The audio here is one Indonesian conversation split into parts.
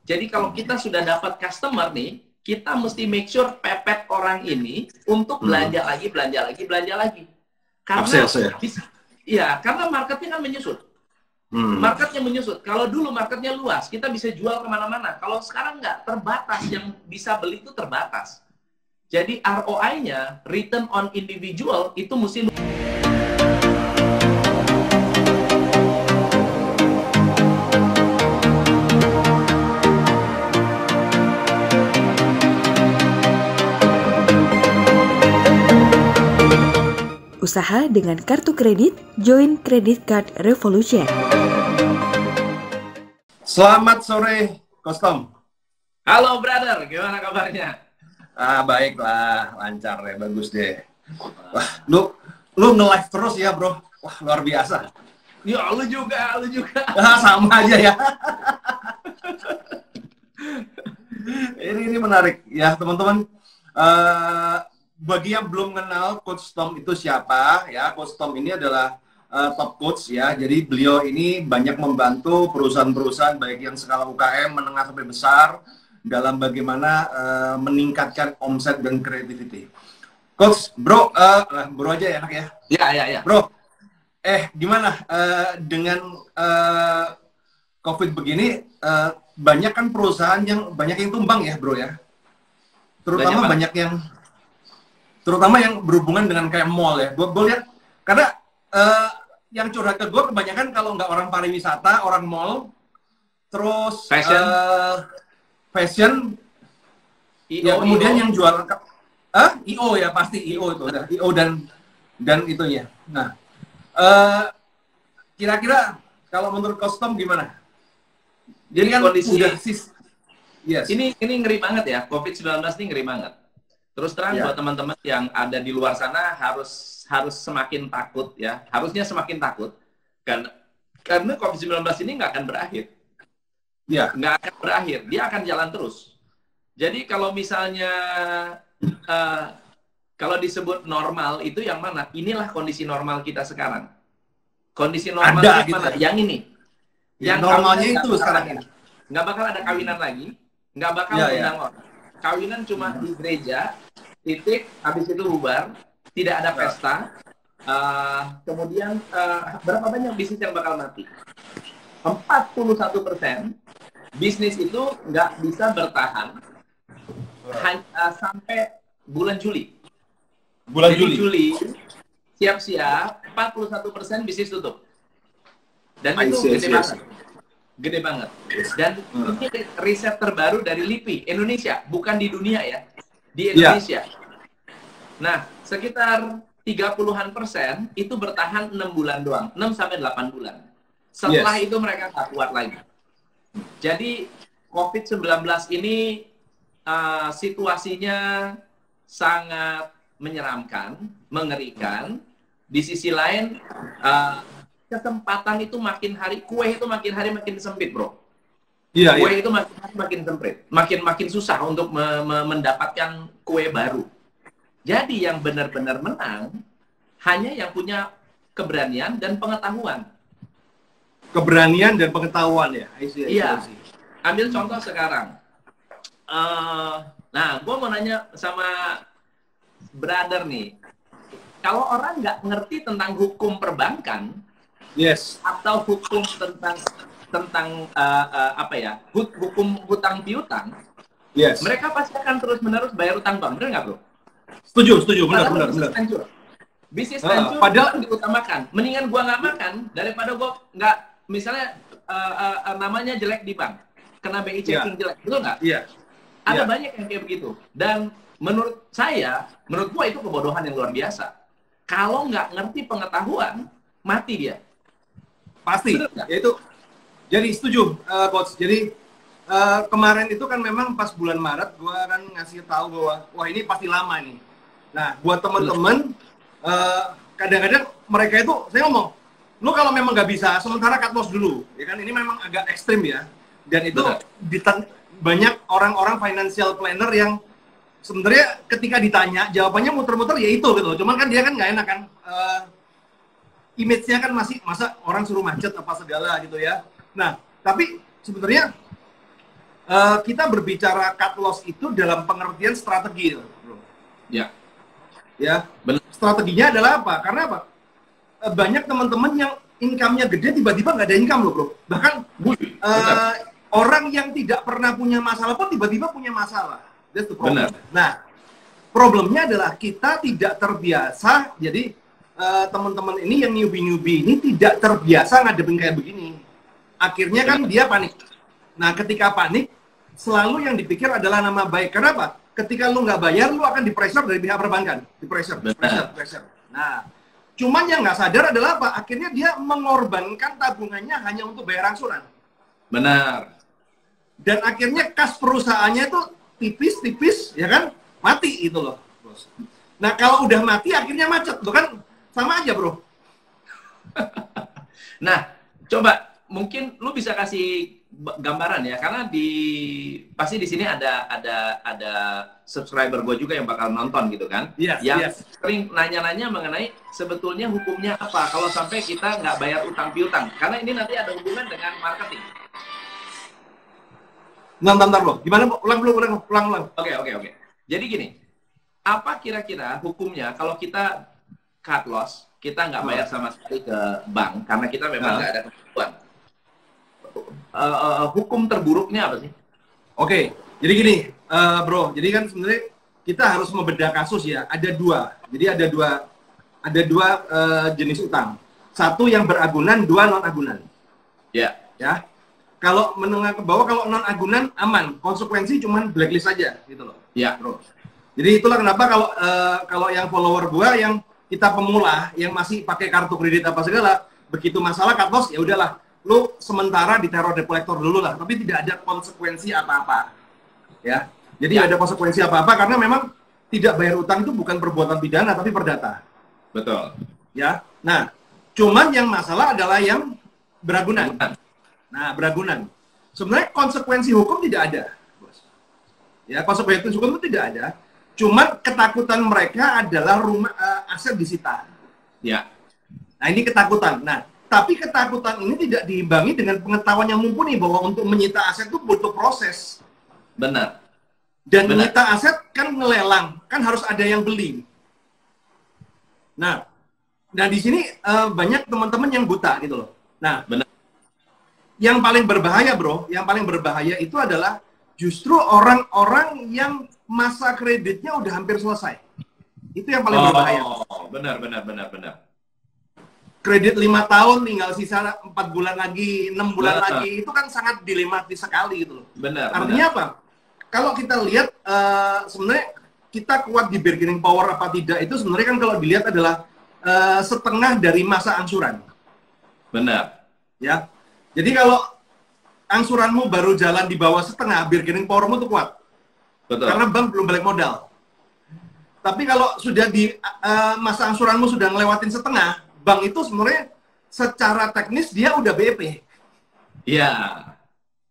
Jadi kalau kita sudah dapat customer nih, kita mesti make sure pepet orang ini untuk belanja lagi, belanja lagi, belanja lagi. Karena karena marketnya kan menyusut. Marketnya menyusut. Kalau dulu marketnya luas, kita bisa jual kemana-mana. Kalau sekarang nggak, terbatas. Yang bisa beli itu terbatas. Jadi ROI-nya, return on individual, itu mesti... Usaha dengan kartu kredit, join Credit Card Revolution. Selamat sore, Kostom. Halo, brother. Gimana kabarnya? Baiklah, lancar ya, bagus deh. Wah, lu nge-live terus ya, bro. Wah, luar biasa. Ya, lu juga. Sama aja ya. Ini menarik ya, teman-teman. Bagi yang belum kenal Coach Tom itu siapa ya, Coach Tom ini adalah top coach ya. Jadi beliau ini banyak membantu perusahaan-perusahaan baik yang skala UKM menengah sampai besar dalam bagaimana meningkatkan omset dan creativity. Coach, bro aja ya, enak ya? Iya. Bro, gimana dengan COVID begini? Banyak kan perusahaan yang banyak yang tumbang ya, bro ya. Terutama yang berhubungan dengan kayak mall ya. Gue lihat, karena yang curhat ke gue kebanyakan kalau nggak orang pariwisata, orang mall, terus fashion, ya kemudian yang jual, IO ya pasti IO itu, IO dan itunya. Nah, kira-kira kalau menurut Kostom gimana? Jadi kan kondisi yes. Ini ngeri banget ya, COVID-19 ini ngeri banget. Terus terang buat teman-teman yang ada di luar sana harus semakin takut ya, harusnya semakin takut karena COVID-19 ini nggak akan berakhir, nggak akan berakhir, dia akan jalan terus. Jadi kalau misalnya kalau disebut normal itu yang mana? Inilah kondisi normal kita sekarang. Kondisi normal ada, mana? Gitu. Yang ini. Yang normalnya itu sekarang ini. Nggak bakal ada kawinan lagi, nggak bakal undang orang. Kawinan cuma di gereja, titik, habis itu bubar, tidak ada pesta. Kemudian berapa banyak bisnis yang bakal mati? 41% bisnis itu nggak bisa bertahan sampai bulan Juli. Juli, siap-siap, 41% bisnis tutup. Dan itu gede banget. Dan ini riset terbaru dari LIPI Indonesia, bukan di dunia ya, di Indonesia. Nah, sekitar 30-an% itu bertahan 6 bulan doang, 6 sampai 8 bulan. Setelah itu mereka nggak kuat lagi. Jadi COVID-19 ini situasinya sangat menyeramkan, mengerikan. Di sisi lain kesempatan itu makin hari, kue itu makin hari makin sempit, bro. Kue itu makin sempit, makin susah untuk mendapatkan kue baru. Jadi yang benar-benar menang hanya yang punya keberanian dan pengetahuan. Keberanian dan pengetahuan ya. Iya. Ambil contoh sekarang. Nah, gue mau nanya sama brother nih. Kalau orang nggak ngerti tentang hukum perbankan, atau hukum tentang hukum hutang piutang, mereka pasti akan terus-menerus bayar utang bank, benar nggak, bro? Setuju, benar. Bisnis hancur, padahal diutamakan. Mendingan gua nggak makan daripada gua nggak, misalnya namanya jelek di bank, kena BI checking jelek, betul nggak? Ada banyak yang kayak begitu. Dan menurut gua itu kebodohan yang luar biasa. Kalau nggak ngerti pengetahuan, mati dia. Pasti, yaitu. Jadi setuju, Coach. Jadi kemarin itu kan memang pas bulan Maret, gue kan ngasih tahu bahwa wah ini pasti lama nih. Nah, buat teman-teman, kadang-kadang mereka itu, saya ngomong, lu kalau memang nggak bisa, sementara cut loss dulu, ya kan? Ini memang agak ekstrim ya. Dan itu banyak orang-orang financial planner yang sebenarnya ketika ditanya, jawabannya muter-muter ya itu gitu. Cuman kan dia kan nggak enak kan. Image-nya kan masih, masa orang suruh macet apa segala gitu ya. Nah, tapi sebenarnya kita berbicara cut loss itu dalam pengertian strategi, bro. Ya. Ya. Benar. Strateginya adalah apa? Karena apa? Banyak teman-teman yang income-nya gede tiba-tiba nggak ada income loh, bro. Bahkan orang yang tidak pernah punya masalah pun tiba-tiba punya masalah. That's the problem. Benar. Nah, problemnya adalah kita tidak terbiasa. Jadi teman-teman ini yang newbie ini tidak terbiasa ngadepin kayak begini. Akhirnya kan dia panik. Nah, ketika panik, selalu yang dipikir adalah nama baik. Kenapa? Ketika lu nggak bayar, lu akan di-pressure dari pihak perbankan. Di-pressure. Nah, cuman yang nggak sadar adalah apa? Akhirnya dia mengorbankan tabungannya hanya untuk bayar angsuran. Benar. Dan akhirnya kas perusahaannya itu tipis-tipis, ya kan? Mati itu loh. Nah, kalau udah mati, akhirnya macet. Loh kan sama aja, bro. Nah, coba mungkin lu bisa kasih gambaran ya, karena pasti di sini ada subscriber gue juga yang bakal nonton gitu kan, yang sering nanya-nanya mengenai sebetulnya hukumnya apa kalau sampai kita nggak bayar utang piutang, karena ini nanti ada hubungan dengan marketing. Bentar bro, gimana bro? Ulang. Oke. Jadi gini, apa kira-kira hukumnya kalau kita cut loss, kita nggak bayar sama sekali ke bank karena kita memang nggak ada kemampuan? Hukum terburuknya apa sih? Oke, jadi gini, bro. Jadi kan sebenarnya kita harus membedah kasus ya. Ada dua. Jadi ada dua jenis utang. Satu yang beragunan, dua non agunan. Ya. Ya. Kalau menengah ke bawah, kalau non agunan aman. Konsekuensi cuman blacklist aja, gitu loh. Ya, bro. Jadi itulah kenapa kalau yang follower gua yang kita pemula, yang masih pakai kartu kredit apa segala, begitu masalah cut loss ya udahlah. Lu sementara ditaruh debt collector dulu lah, tapi tidak ada konsekuensi apa-apa, ya. Jadi ada konsekuensi apa-apa karena memang tidak bayar utang itu bukan perbuatan pidana tapi perdata. Betul. Ya. Nah, cuman yang masalah adalah yang beragunan. Nah, beragunan. Sebenarnya konsekuensi hukum tidak ada, bos. Ya, konsekuensi hukum itu tidak ada. Cuman ketakutan mereka adalah aset disita. Ya. Nah, ini ketakutan. Nah, tapi ketakutan ini tidak diimbangi dengan pengetahuan yang mumpuni bahwa untuk menyita aset itu butuh proses. Benar. Dan menyita aset kan ngelelang, kan harus ada yang beli. Nah di sini banyak teman-teman yang buta gitu loh. Nah, benar. Yang paling berbahaya bro, yang paling berbahaya itu adalah justru orang-orang yang masa kreditnya udah hampir selesai. Itu yang paling berbahaya. Benar. Kredit 5 tahun tinggal sisa 4 bulan lagi, 6 bulan lagi, itu kan sangat dilematis sekali gitu loh. Benar. Artinya apa? Kalau kita lihat sebenarnya kita kuat di bargaining power apa tidak itu sebenarnya kan kalau dilihat adalah setengah dari masa angsuran. Benar. Ya. Jadi kalau angsuranmu baru jalan di bawah setengah, bargaining powermu tuh kuat. Betul. Karena bank belum balik modal. Tapi kalau sudah di masa angsuranmu sudah ngelewatin setengah, bank itu sebenarnya secara teknis dia udah BEP. Iya,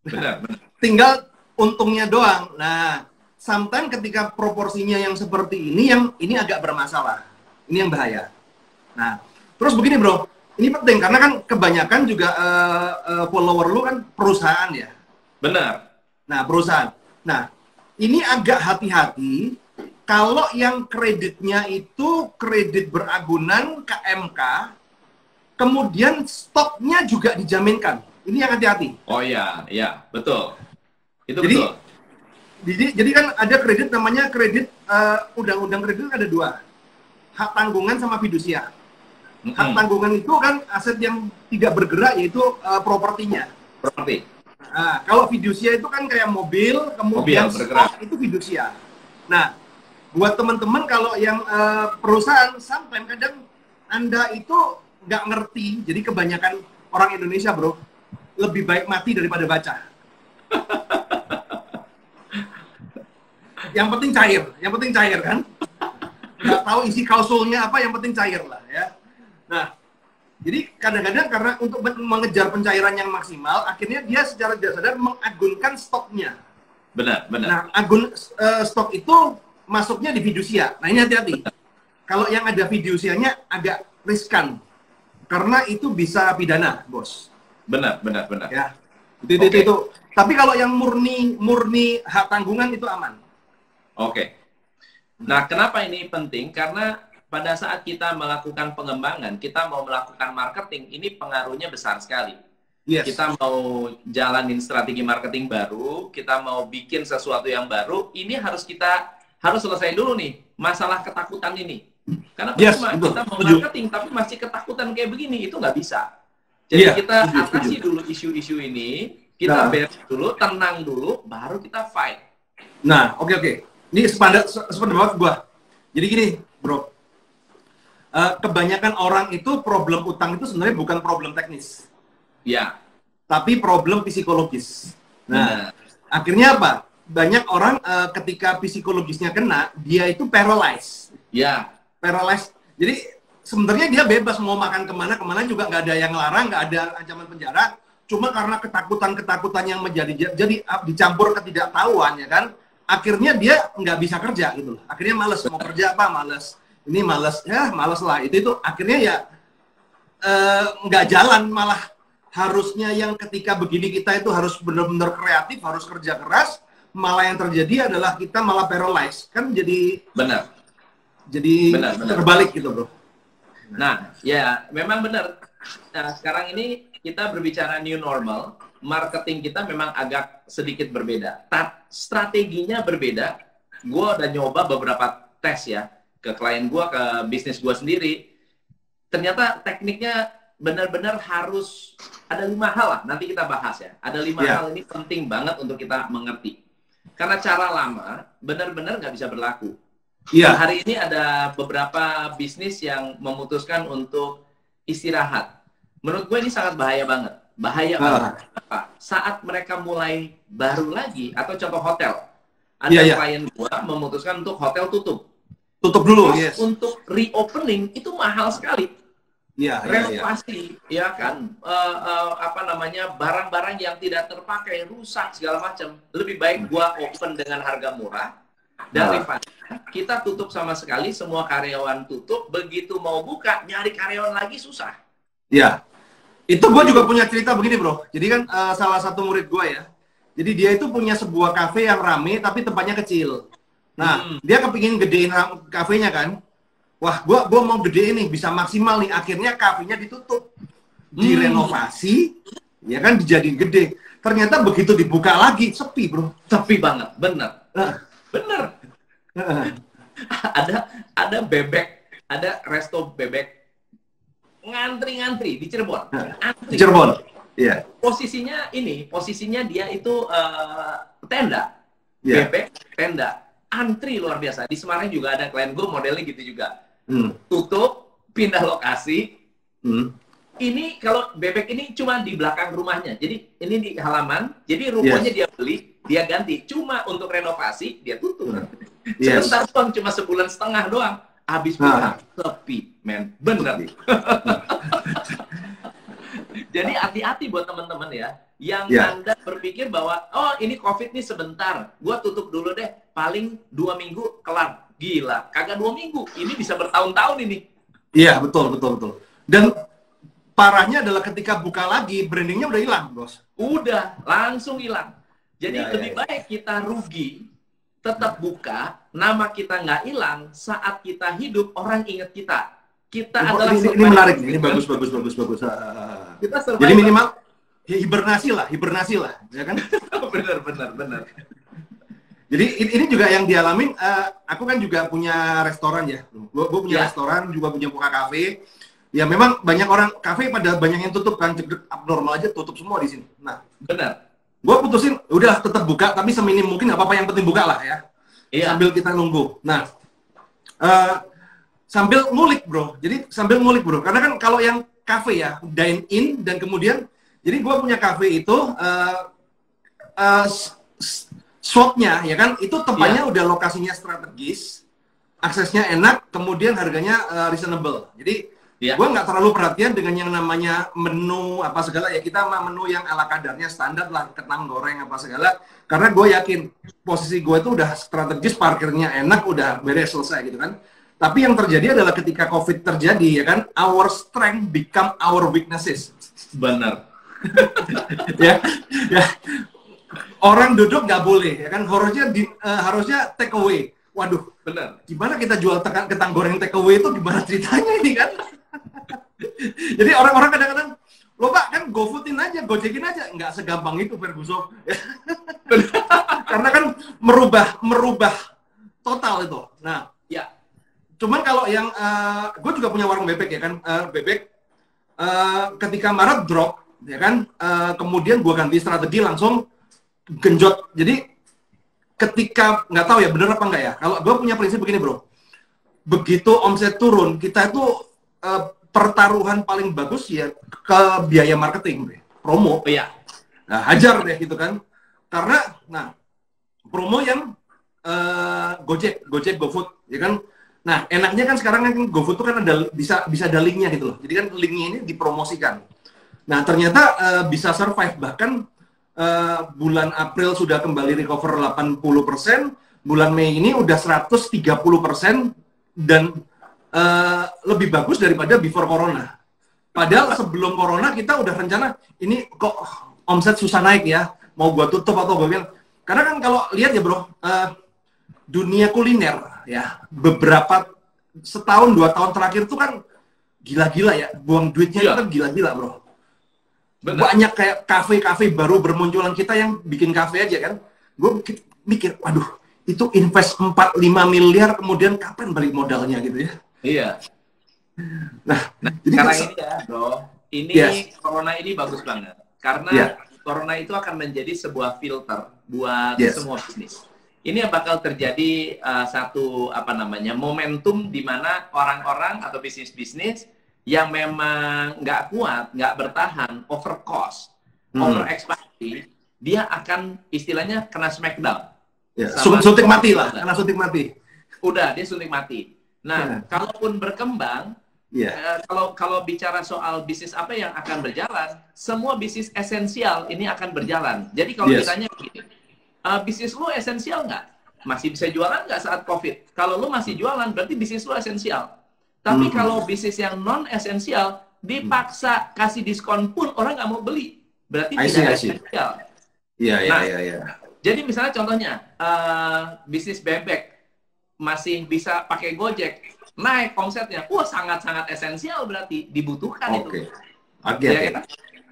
benar. Tinggal untungnya doang. Nah, sometimes ketika proporsinya yang seperti ini agak bermasalah. Ini yang bahaya. Nah, terus begini bro, ini penting karena kan kebanyakan juga follower lu kan perusahaan ya. Benar. Nah, perusahaan. Nah, ini agak hati-hati. Kalau yang kreditnya itu kredit beragunan KMK, kemudian stoknya juga dijaminkan. Ini yang hati-hati. Oh iya, betul. Itu jadi, betul. Jadi kan ada kredit namanya kredit, undang-undang kredit ada dua. Hak tanggungan sama fidusia. Hak tanggungan itu kan aset yang tidak bergerak, yaitu propertinya. Properti. Nah, kalau fidusia itu kan kayak mobil, kemudian stok itu fidusia. Nah, buat teman-teman kalau yang perusahaan, sometimes kadang Anda itu nggak ngerti, jadi kebanyakan orang Indonesia bro, lebih baik mati daripada baca. Yang penting cair kan? Nggak tahu isi klausulnya apa, yang penting cair lah ya. Nah, jadi kadang-kadang karena untuk mengejar pencairan yang maksimal, akhirnya dia secara tidak sadar mengagunkan stoknya. Benar. Nah, stok itu masuknya di fidusia. Nah, ini hati-hati. Kalau yang ada fidusianya agak riskan. Karena itu bisa pidana, bos. Benar. Ya. Itu Tapi kalau yang murni hak tanggungan itu aman. Oke. Nah, kenapa ini penting? Karena pada saat kita melakukan pengembangan, kita mau melakukan marketing, ini pengaruhnya besar sekali. Yes. Kita mau jalanin strategi marketing baru, kita mau bikin sesuatu yang baru, ini harus selesai dulu nih masalah ketakutan ini. Karena cuma kita mau marketing tapi masih ketakutan kayak begini, itu nggak bisa. Jadi kita atasi dulu isu-isu ini, kita beres dulu, tenang dulu, baru kita fight. Nah, oke. Ini sepadan banget gua. Jadi gini, bro. Kebanyakan orang itu problem utang itu sebenarnya bukan problem teknis. Ya. Tapi problem psikologis. Nah, akhirnya apa? Banyak orang ketika psikologisnya kena, dia itu paralyzed. Ya. Paralyzed. Jadi sebenarnya dia bebas mau makan kemana juga nggak ada yang larang, nggak ada ancaman penjara. Cuma karena ketakutan yang jadi dicampur ketidaktahuan, ya kan? Akhirnya dia nggak bisa kerja gitu loh. Akhirnya males mau kerja apa, males. Ini males, ya males lah. Itu akhirnya ya nggak jalan, malah harusnya yang ketika begini kita itu harus benar-benar kreatif, harus kerja keras. Malah yang terjadi adalah kita malah paralyzed, kan jadi benar. Terbalik gitu bro. Nah, ya memang benar. Nah, sekarang ini kita berbicara new normal, marketing kita memang agak sedikit berbeda. Strateginya berbeda. Gue udah nyoba beberapa tes ya, ke klien gue, ke bisnis gue sendiri. Ternyata tekniknya benar-benar harus ada 5 hal lah, nanti kita bahas ya. Ada 5 hal ini penting banget untuk kita mengerti. Karena cara lama benar-benar nggak bisa berlaku. Iya. Hari ini ada beberapa bisnis yang memutuskan untuk istirahat. Menurut gue ini sangat bahaya banget. Bahaya banget. Apa? Saat mereka mulai baru lagi, atau contoh hotel. Ada klien gue memutuskan untuk hotel tutup. Tutup dulu, Untuk reopening itu mahal sekali. Renovasi, ya kan, barang-barang yang tidak terpakai, rusak segala macam. Lebih baik gua open dengan harga murah, daripada kita tutup sama sekali, semua karyawan tutup, begitu mau buka, nyari karyawan lagi susah. Ya, itu gua juga punya cerita begini bro. Jadi kan salah satu murid gua ya, jadi dia itu punya sebuah kafe yang rame, tapi tempatnya kecil. Nah, dia kepingin gedein kafenya kan. Wah, gua mau gede nih, bisa maksimal nih. Akhirnya kafenya ditutup, direnovasi, ya kan, dijadiin gede. Ternyata begitu dibuka lagi, sepi bro. Sepi banget, bener. Bener. Ada bebek, ada resto bebek, ngantri di Cirebon. Antri. Cirebon, iya. Posisinya dia itu tenda, bebek, tenda. Antri luar biasa. Di Semarang juga ada klien gue modelnya gitu juga. Tutup, pindah lokasi. Ini kalau bebek ini cuma di belakang rumahnya. Jadi ini di halaman. Jadi rukonya dia beli, dia ganti. Cuma untuk renovasi dia tutup. Sebentar doang, cuma sebulan setengah doang. Habis buka, sepi, men. Bener. Jadi hati-hati buat teman-teman ya. Yang Anda berpikir bahwa, oh ini COVID nih sebentar, gua tutup dulu deh. Paling 2 minggu kelar. Gila, kagak 2 minggu. Ini bisa bertahun-tahun ini. Iya, betul. Dan parahnya adalah ketika buka lagi, brandingnya udah hilang, bos. Udah, langsung hilang. Jadi lebih baik kita rugi, tetap buka, nama kita nggak hilang, saat kita hidup, orang ingat kita. Kita adalah ini menarik, ini bagus. Kita jadi minimal hibernasi lah, ya kan? bener. Jadi ini juga yang dialamin, aku kan juga punya restoran ya. Gue punya restoran, juga punya buka kafe. Ya memang banyak orang, kafe pada banyak yang tutup kan, abnormal aja tutup semua di sini. Nah, benar. Gue putusin, udah tetap buka, tapi seminim mungkin nggak apa-apa, yang penting buka lah ya. Sambil kita nunggu. Nah, sambil ngulik bro. Karena kan kalau yang kafe ya, dine in, dan kemudian, jadi gue punya kafe itu, shopnya ya kan, itu tempatnya udah lokasinya strategis, aksesnya enak, kemudian harganya reasonable. Jadi gue nggak terlalu perhatian dengan yang namanya menu apa segala ya, kita mah menu yang ala kadarnya standar lah, kentang goreng apa segala. Karena gue yakin posisi gue itu udah strategis, parkirnya enak, udah beres selesai gitu kan. Tapi yang terjadi adalah ketika COVID terjadi ya kan, our strength become our weaknesses. Benar. ya. orang duduk nggak boleh, ya kan? Harusnya take away. Waduh, Benar. gimana kita jual kentang goreng take away itu gimana ceritanya ini kan? Jadi orang-orang kadang-kadang, lo Pak kan GoFoodin aja, Gojekin aja, nggak segampang itu Ferguson. Karena kan merubah total itu. Nah, Ya. cuman kalau yang gue juga punya warung bebek ya kan, bebek ketika Maret drop, ya kan, kemudian gue ganti strategi langsung genjot. Jadi ketika nggak tahu ya bener apa enggak ya, kalau gue punya prinsip begini bro, begitu omset turun kita itu pertaruhan paling bagus ya ke biaya marketing, promo. Oh iya. Nah, hajar deh gitu kan, karena nah promo yang Gojek, GoFood, ya kan. Nah enaknya kan sekarang kan GoFood tuh kan ada bisa ada linknya gitu loh, jadi kan linknya ini dipromosikan. Nah ternyata bisa survive, bahkan bulan April sudah kembali recover 80%, bulan Mei ini udah 130% dan lebih bagus daripada before Corona. Padahal sebelum Corona kita udah rencana, ini kok omset susah naik ya, mau gua tutup atau gua bilang. Karena kan kalau lihat ya bro, dunia kuliner ya, beberapa setahun 2 tahun terakhir tuh kan gila-gila ya, buang duitnya itu kan gila-gila bro. Benar. Banyak kayak kafe-kafe baru bermunculan, kita yang bikin kafe aja kan. Gue mikir, waduh, itu invest 4-5 miliar, kemudian kapan balik modalnya gitu ya. Iya. Nah jadi sekarang ini ya bro, ini Corona ini bagus banget. Karena Corona itu akan menjadi sebuah filter buat semua bisnis. Ini yang bakal terjadi satu momentum di mana orang-orang atau bisnis-bisnis yang memang nggak kuat, nggak bertahan, over cost, over ekspansi, dia akan istilahnya kena smackdown. Ya, suntik mati lah, kena suntik mati. Udah, dia suntik mati. Nah, kalaupun berkembang, kalau bicara soal bisnis apa yang akan berjalan, semua bisnis esensial ini akan berjalan. Jadi kalau ditanya begini, bisnis lu esensial nggak? Masih bisa jualan nggak saat COVID? Kalau lu masih jualan, berarti bisnis lu esensial. Tapi kalau bisnis yang non-esensial, dipaksa kasih diskon pun orang nggak mau beli. Berarti tidak esensial. Iya. Jadi misalnya contohnya, bisnis bebek masih bisa pakai Gojek, naik omsetnya, sangat-sangat esensial berarti, dibutuhkan itu.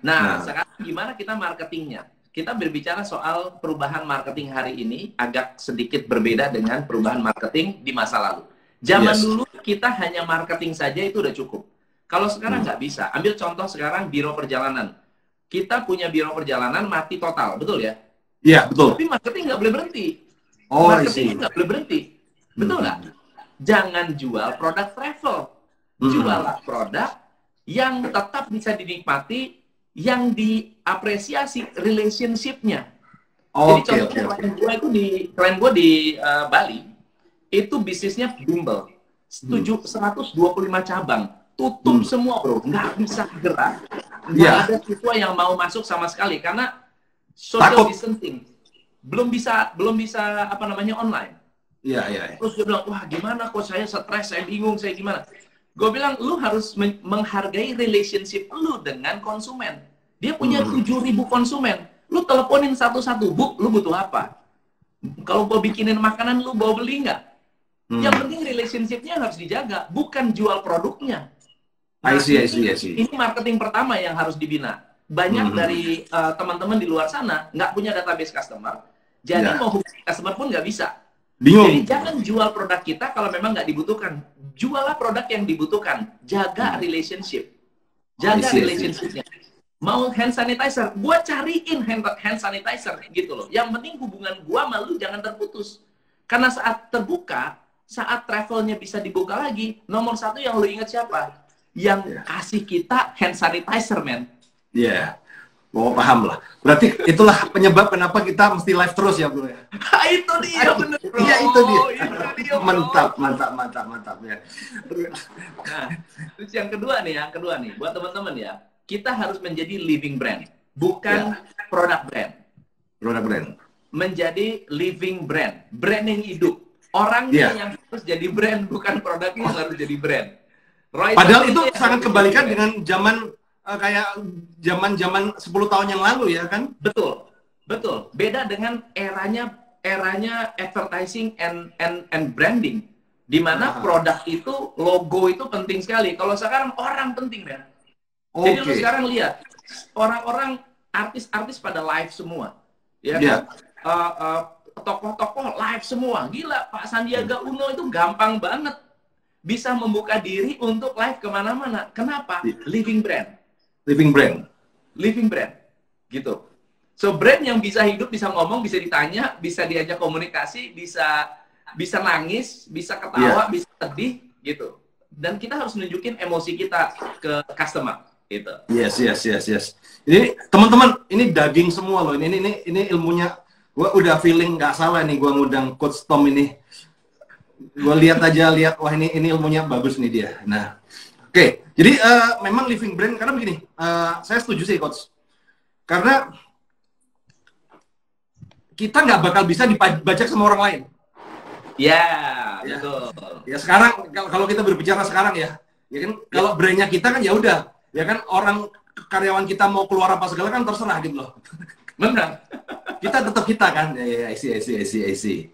Nah, sekarang gimana kita marketingnya? Kita berbicara soal perubahan marketing hari ini agak sedikit berbeda dengan perubahan marketing di masa lalu. Zaman dulu kita hanya marketing saja itu udah cukup. Kalau sekarang nggak bisa. Ambil contoh sekarang biro perjalanan. Kita punya biro perjalanan mati total, betul ya? Iya, betul. Tapi marketing nggak boleh berhenti. Marketing nggak boleh berhenti. Betul nggak? Jangan jual produk travel. Jualah produk yang tetap bisa dinikmati, yang diapresiasi relationship-nya. Jadi contohnya klien gue di Bali, itu bisnisnya bimbel, 125 cabang, tutup semua bro, nggak bisa gerak, nggak ada siswa yang mau masuk sama sekali karena social distancing, belum bisa online. Terus dia bilang, wah gimana kok saya stres, saya bingung, saya gimana? Gue bilang, lu harus menghargai relationship lu dengan konsumen. Dia punya 7.000 konsumen, lu teleponin satu-satu, Bu, lu butuh apa? Kalau gue bikinin makanan, lu bawa beli nggak? Yang penting relationship-nya harus dijaga, bukan jual produknya. Nah, I see. Ini marketing pertama yang harus dibina. Banyak dari teman-teman di luar sana nggak punya database customer, jadi mau hubungi customer pun nggak bisa. Bingung. Jadi jangan jual produk kita kalau memang nggak dibutuhkan. Jualah produk yang dibutuhkan. Jaga relationship. Jaga relationship-nya. Mau hand sanitizer, gua cariin hand sanitizer gitu loh. Yang penting hubungan gua sama lu jangan terputus. Karena saat terbuka, saat travelnya bisa dibuka lagi, nomor satu yang lu ingat siapa? Yang kasih kita hand sanitizer, men. Iya. Mau paham lah. Berarti itulah penyebab kenapa kita mesti live terus ya, bro ya. Itu dia, bener bro. Iya, itu dia. Mantap ya. Nah, terus yang kedua nih, buat teman-teman ya, kita harus menjadi living brand, bukan produk brand. Produk brand. Menjadi living brand, branding hidup. Orangnya yang harus jadi brand, bukan produknya yang harus jadi brand. Padahal itu sangat kebalikan dengan zaman kayak zaman 10 tahun yang lalu ya kan? Betul. Betul. Beda dengan eranya advertising and branding, di mana produk itu, logo itu penting sekali. Kalau sekarang orang penting, Ben. Jadi lu sekarang lihat orang-orang artis-artis pada live semua, ya kan? Tokoh-tokoh live semua. Gila, Pak Sandiaga Uno itu gampang banget bisa membuka diri untuk live kemana-mana. Kenapa? Living brand. Living brand. Living brand. Gitu. So, brand yang bisa hidup, bisa ngomong, bisa ditanya, bisa diajak komunikasi, bisa nangis, bisa ketawa, bisa sedih, gitu. Dan kita harus nunjukin emosi kita ke customer, gitu. Yes. Ini teman-teman, ini daging semua loh. Ini ilmunya. Gua udah feeling nggak salah nih gua ngundang Coach Tom ini. Gua lihat, wah ini ilmunya bagus nih dia. Nah, oke. Jadi memang living brand, karena begini, saya setuju sih Coach. Karena kita nggak bakal bisa dibajak sama orang lain. Ya, betul. Ya sekarang kalau kita berbicara sekarang ya kan kalau brandnya kita kan ya udah, ya kan orang karyawan kita mau keluar apa segala kan terserah gitu loh. Benar. Kita tetap kita kan. Ya, I see.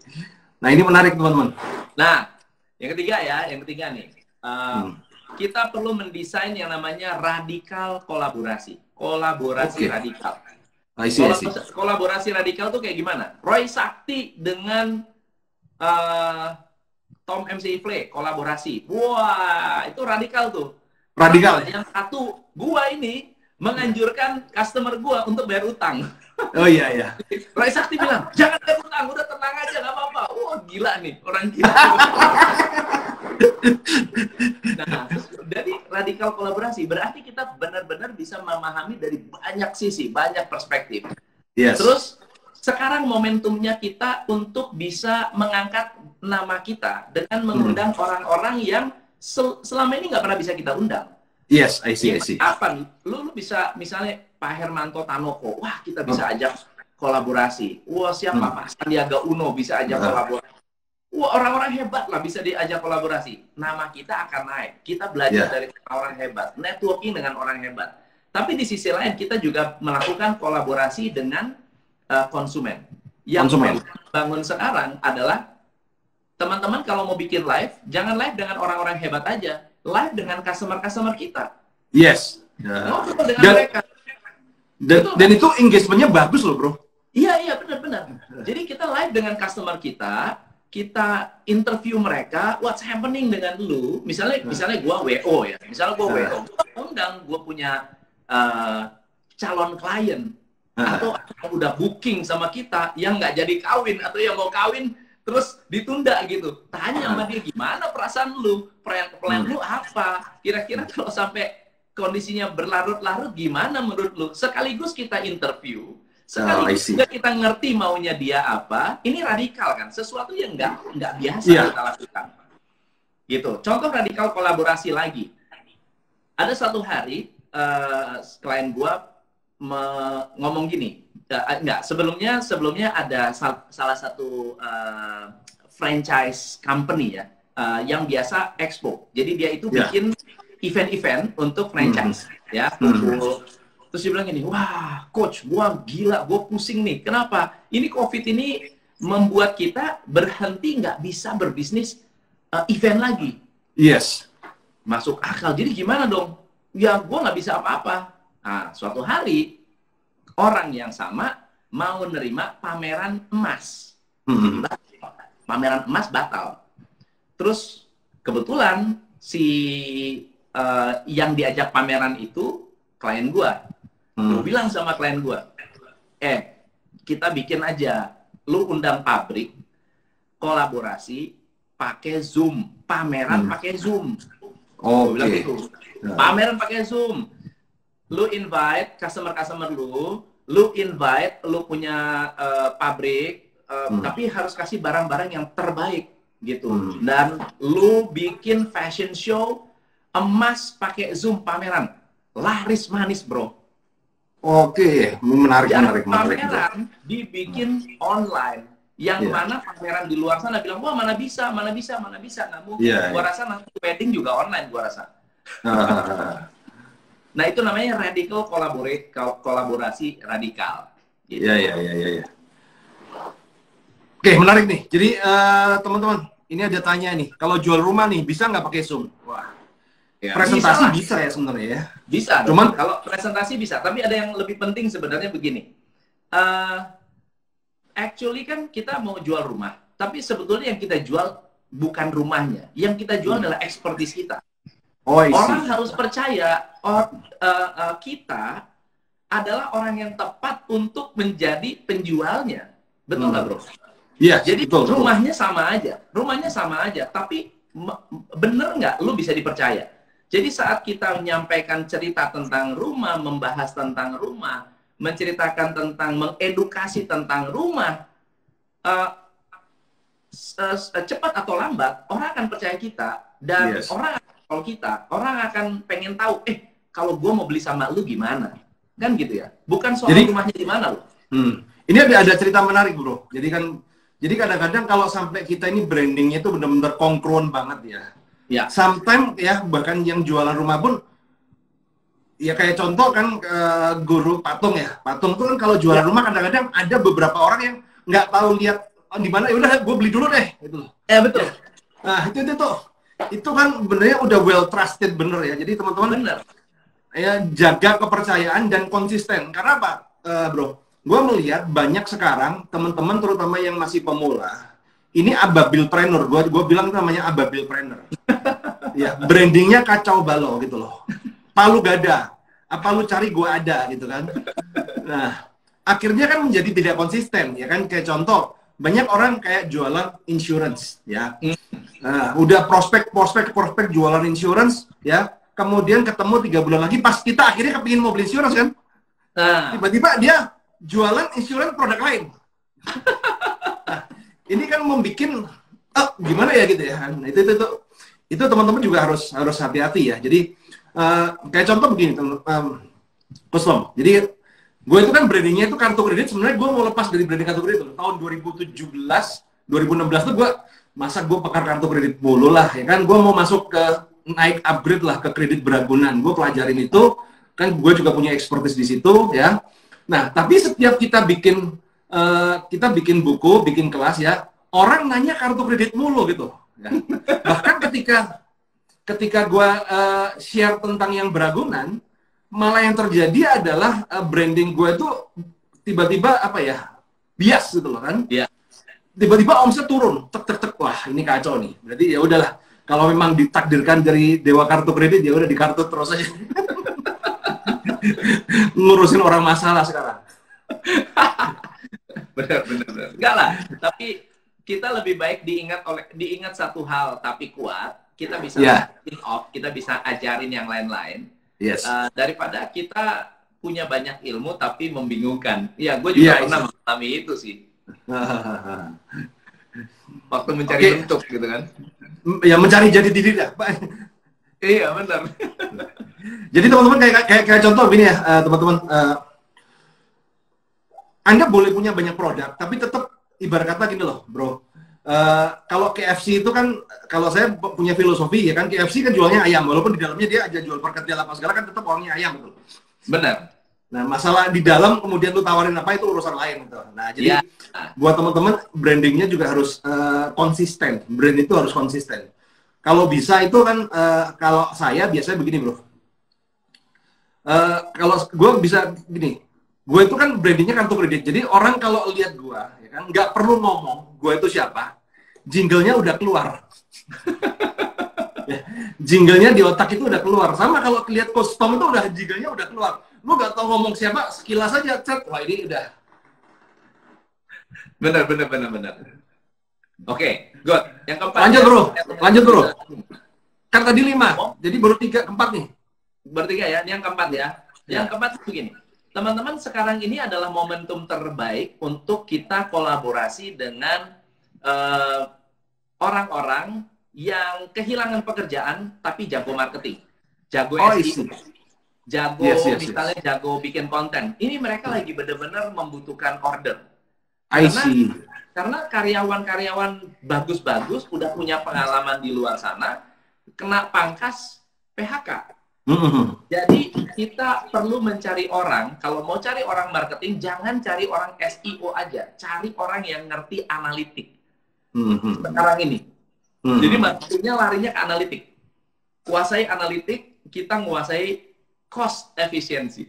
Nah ini menarik teman-teman. Nah, yang ketiga nih, kita perlu mendesain yang namanya radikal kolaborasi. Radikal. I see. Kolaborasi radikal tuh kayak gimana? Roy Sakti dengan Tom McFly kolaborasi. Wah, itu radikal tuh. Radikal. Yang satu, gua ini menganjurkan customer gua untuk bayar utang. Oh iya. Roy Sakti bilang, jangan bayar utang, udah tenang aja, nggak apa-apa. Wah, gila nih, orang gila. Nah, dari radikal kolaborasi berarti kita benar-benar bisa memahami dari banyak sisi, banyak perspektif. Yes. Terus sekarang momentumnya kita untuk bisa mengangkat nama kita dengan mengundang orang-orang yang selama ini nggak pernah bisa kita undang. Yes, I see. Apa? Lu bisa misalnya Pak Hermanto Tanoko, wah kita bisa ajak kolaborasi. Wah siapa Pak Sandiaga Uno bisa ajak kolaborasi. Wah orang-orang hebat lah bisa diajak kolaborasi. Nama kita akan naik. Kita belajar dari orang hebat, networking dengan orang hebat. Tapi di sisi lain kita juga melakukan kolaborasi dengan konsumen. Yang bangun sekarang adalah teman-teman kalau mau bikin live, jangan live dengan orang-orang hebat aja. Live dengan customer-customer kita. Yes. Ngobrol dengan mereka. Dan itu engagementnya bagus loh, bro. Iya, benar-benar. Jadi kita live dengan customer kita interview mereka, what's happening dengan lu. Misalnya gua WO ya. Misalnya gua WO, gua punya calon klien atau udah booking sama kita yang nggak jadi kawin atau yang mau kawin terus ditunda gitu. Tanya sama dia, gimana perasaan lu? Plan lu apa? Kira-kira kalau sampai kondisinya berlarut-larut gimana menurut lu? Sekaligus kita interview, sekaligus juga kita ngerti maunya dia apa. Ini radikal kan? Sesuatu yang nggak biasa kita lakukan. Gitu. Contoh radikal kolaborasi lagi. Ada satu hari klien gua ngomong gini. Sebelumnya ada salah satu franchise company ya yang biasa expo. Jadi dia itu bikin event-event untuk franchise ya. Terus dia bilang gini, wah coach, gua gila, gua pusing nih. Kenapa? Ini COVID ini membuat kita berhenti nggak bisa berbisnis event lagi. Yes. Masuk akal. Jadi gimana dong? Ya gua nggak bisa apa-apa. Nah, suatu hari orang yang sama mau nerima pameran emas. Pameran emas batal. Terus kebetulan si yang diajak pameran itu klien gua. Gue bilang sama klien gua, kita bikin aja, lu undang pabrik, kolaborasi, pakai Zoom, pameran pakai Zoom. Gue bilang gitu, pameran pakai Zoom. Lu invite customer lu invite, lu punya pabrik, tapi harus kasih barang-barang yang terbaik gitu. Dan lu bikin fashion show emas pakai Zoom pameran, laris manis bro. Menarik. Pameran dibikin online, yang mana pameran di luar sana bilang, wah mana bisa, nggak mungkin. Gua rasa nanti wedding juga online, gua rasa. Nah itu namanya radical kolaborasi radikal. Gitu. Iya. Oke, menarik nih. Jadi teman-teman, ini ada tanya nih. Kalau jual rumah nih, bisa nggak pakai Zoom? Wah, Ya, presentasi bisa ya sebenarnya ya. Bisa. Cuman kalau presentasi bisa, tapi ada yang lebih penting sebenarnya begini. Actually kan kita mau jual rumah, tapi sebetulnya yang kita jual bukan rumahnya. Yang kita jual adalah expertise kita. Orang harus percaya kita adalah orang yang tepat untuk menjadi penjualnya. Betul nggak, bro? Iya. Jadi betul. rumahnya sama aja, tapi bener nggak lu bisa dipercaya? Jadi saat kita menyampaikan cerita tentang rumah, membahas tentang rumah, menceritakan tentang, mengedukasi tentang rumah, cepat atau lambat orang akan percaya kita, dan orang akan pengen tahu, kalau gue mau beli sama lu gimana, kan gitu ya? Bukan soal rumahnya di mana lo. Ini ada cerita menarik, bro. Jadi kadang-kadang kalau sampai kita ini brandingnya itu benar-benar kongkron banget ya. Ya. Sometimes ya bahkan yang jualan rumah pun, ya kayak contoh kan guru patung ya. Patung itu kan kalau jualan rumah kadang-kadang ada beberapa orang yang nggak tahu lihat di mana. Ya udah, gue beli dulu deh. Gitu. Ya betul. Nah itu kan benernya udah well trusted bener ya. Jadi teman-teman ya jaga kepercayaan dan konsisten. Karena apa, bro? Gue melihat banyak sekarang teman-teman terutama yang masih pemula, ini ababilpreneur. Gue bilang namanya ababilpreneur. Ya, brandingnya kacau balau gitu loh. Palu gada, apa lu cari gue ada gitu kan. Nah, akhirnya kan menjadi tidak konsisten ya kan. Kayak contoh, banyak orang kayak jualan insurance ya. Nah, udah prospek jualan insurance ya. Kemudian ketemu 3 bulan lagi pas kita akhirnya kepingin mau beli insurance kan. Tiba-tiba dia jualan insurance produk lain. Nah, ini kan membuat gimana ya gitu ya. Nah, itu teman-teman juga harus hati-hati ya. Jadi kayak contoh begini, Kustom. Jadi gue itu kan brandingnya itu kartu kredit. Sebenarnya gue mau lepas dari branding kartu kredit tahun 2017, 2016 tuh gue pakar kartu kredit mulu lah ya kan. Gue mau masuk ke naik upgrade lah ke kredit beragunan. Gue pelajarin itu kan, gue juga punya expertise di situ ya. Nah, tapi setiap kita bikin buku, bikin kelas ya, orang nanya kartu kredit mulu gitu. Ya. Bahkan ketika gue share tentang yang beragunan, malah yang terjadi adalah branding gue itu tiba-tiba bias gitu loh kan? Iya. Tiba-tiba omset turun, tek. Wah, ini kacau nih. Berarti ya udahlah. Kalau memang ditakdirkan dari dewa kartu kredit, ya udah di kartu terus aja. Ngurusin orang masalah sekarang. Benar. Enggak lah, tapi kita lebih baik diingat satu hal tapi kuat, kita bisa spin off, kita bisa ajarin yang lain-lain. Daripada kita punya banyak ilmu tapi membingungkan. Ya, gue juga pernah mengalami itu sih. Waktu mencari bentuk gitu kan. Ya mencari jati diri dah. Iya, benar. Jadi teman-teman kayak contoh gini ya, teman-teman. Anda boleh punya banyak produk, tapi tetap ibarat kata gini loh, bro. Kalau KFC itu kan, kalau saya punya filosofi ya kan, KFC kan jualnya ayam, walaupun di dalamnya dia aja jual perkedel apa segala, kan tetap orangnya ayam betul. Benar. Nah, masalah di dalam kemudian lu tawarin apa itu urusan lain gitu. Nah, jadi buat teman-teman brandingnya juga harus konsisten. Brand itu harus konsisten. Kalau bisa itu kan, kalau saya biasanya begini, bro. Kalau gue bisa gini, gue itu kan brandingnya kartu kredit. Jadi orang kalau lihat gue, ya kan, nggak perlu ngomong gue itu siapa, jinglenya udah keluar. Jinglenya di otak itu udah keluar. Sama kalau lihat Kustom itu udah jinglenya udah keluar. Lu nggak tahu ngomong siapa, sekilas aja chat, wah ini udah. Benar. Oke, good. Yang keempat. Lanjut bro. Kan tadi 5, jadi baru 3, 4 nih. Bertiga ya, ini yang keempat ya. Yang keempat begini, teman-teman, sekarang ini adalah momentum terbaik untuk kita kolaborasi dengan orang-orang yang kehilangan pekerjaan tapi jago marketing, jago SEO, jago misalnya jago bikin konten. Ini mereka lagi benar-benar membutuhkan order. Karena karyawan-karyawan bagus-bagus udah punya pengalaman di luar sana, kena pangkas PHK. Jadi kita perlu mencari orang, kalau mau cari orang marketing, jangan cari orang SEO aja, cari orang yang ngerti analitik. Sekarang ini. Jadi marketingnya larinya ke analitik. Kuasai analitik, kita menguasai cost efficiency.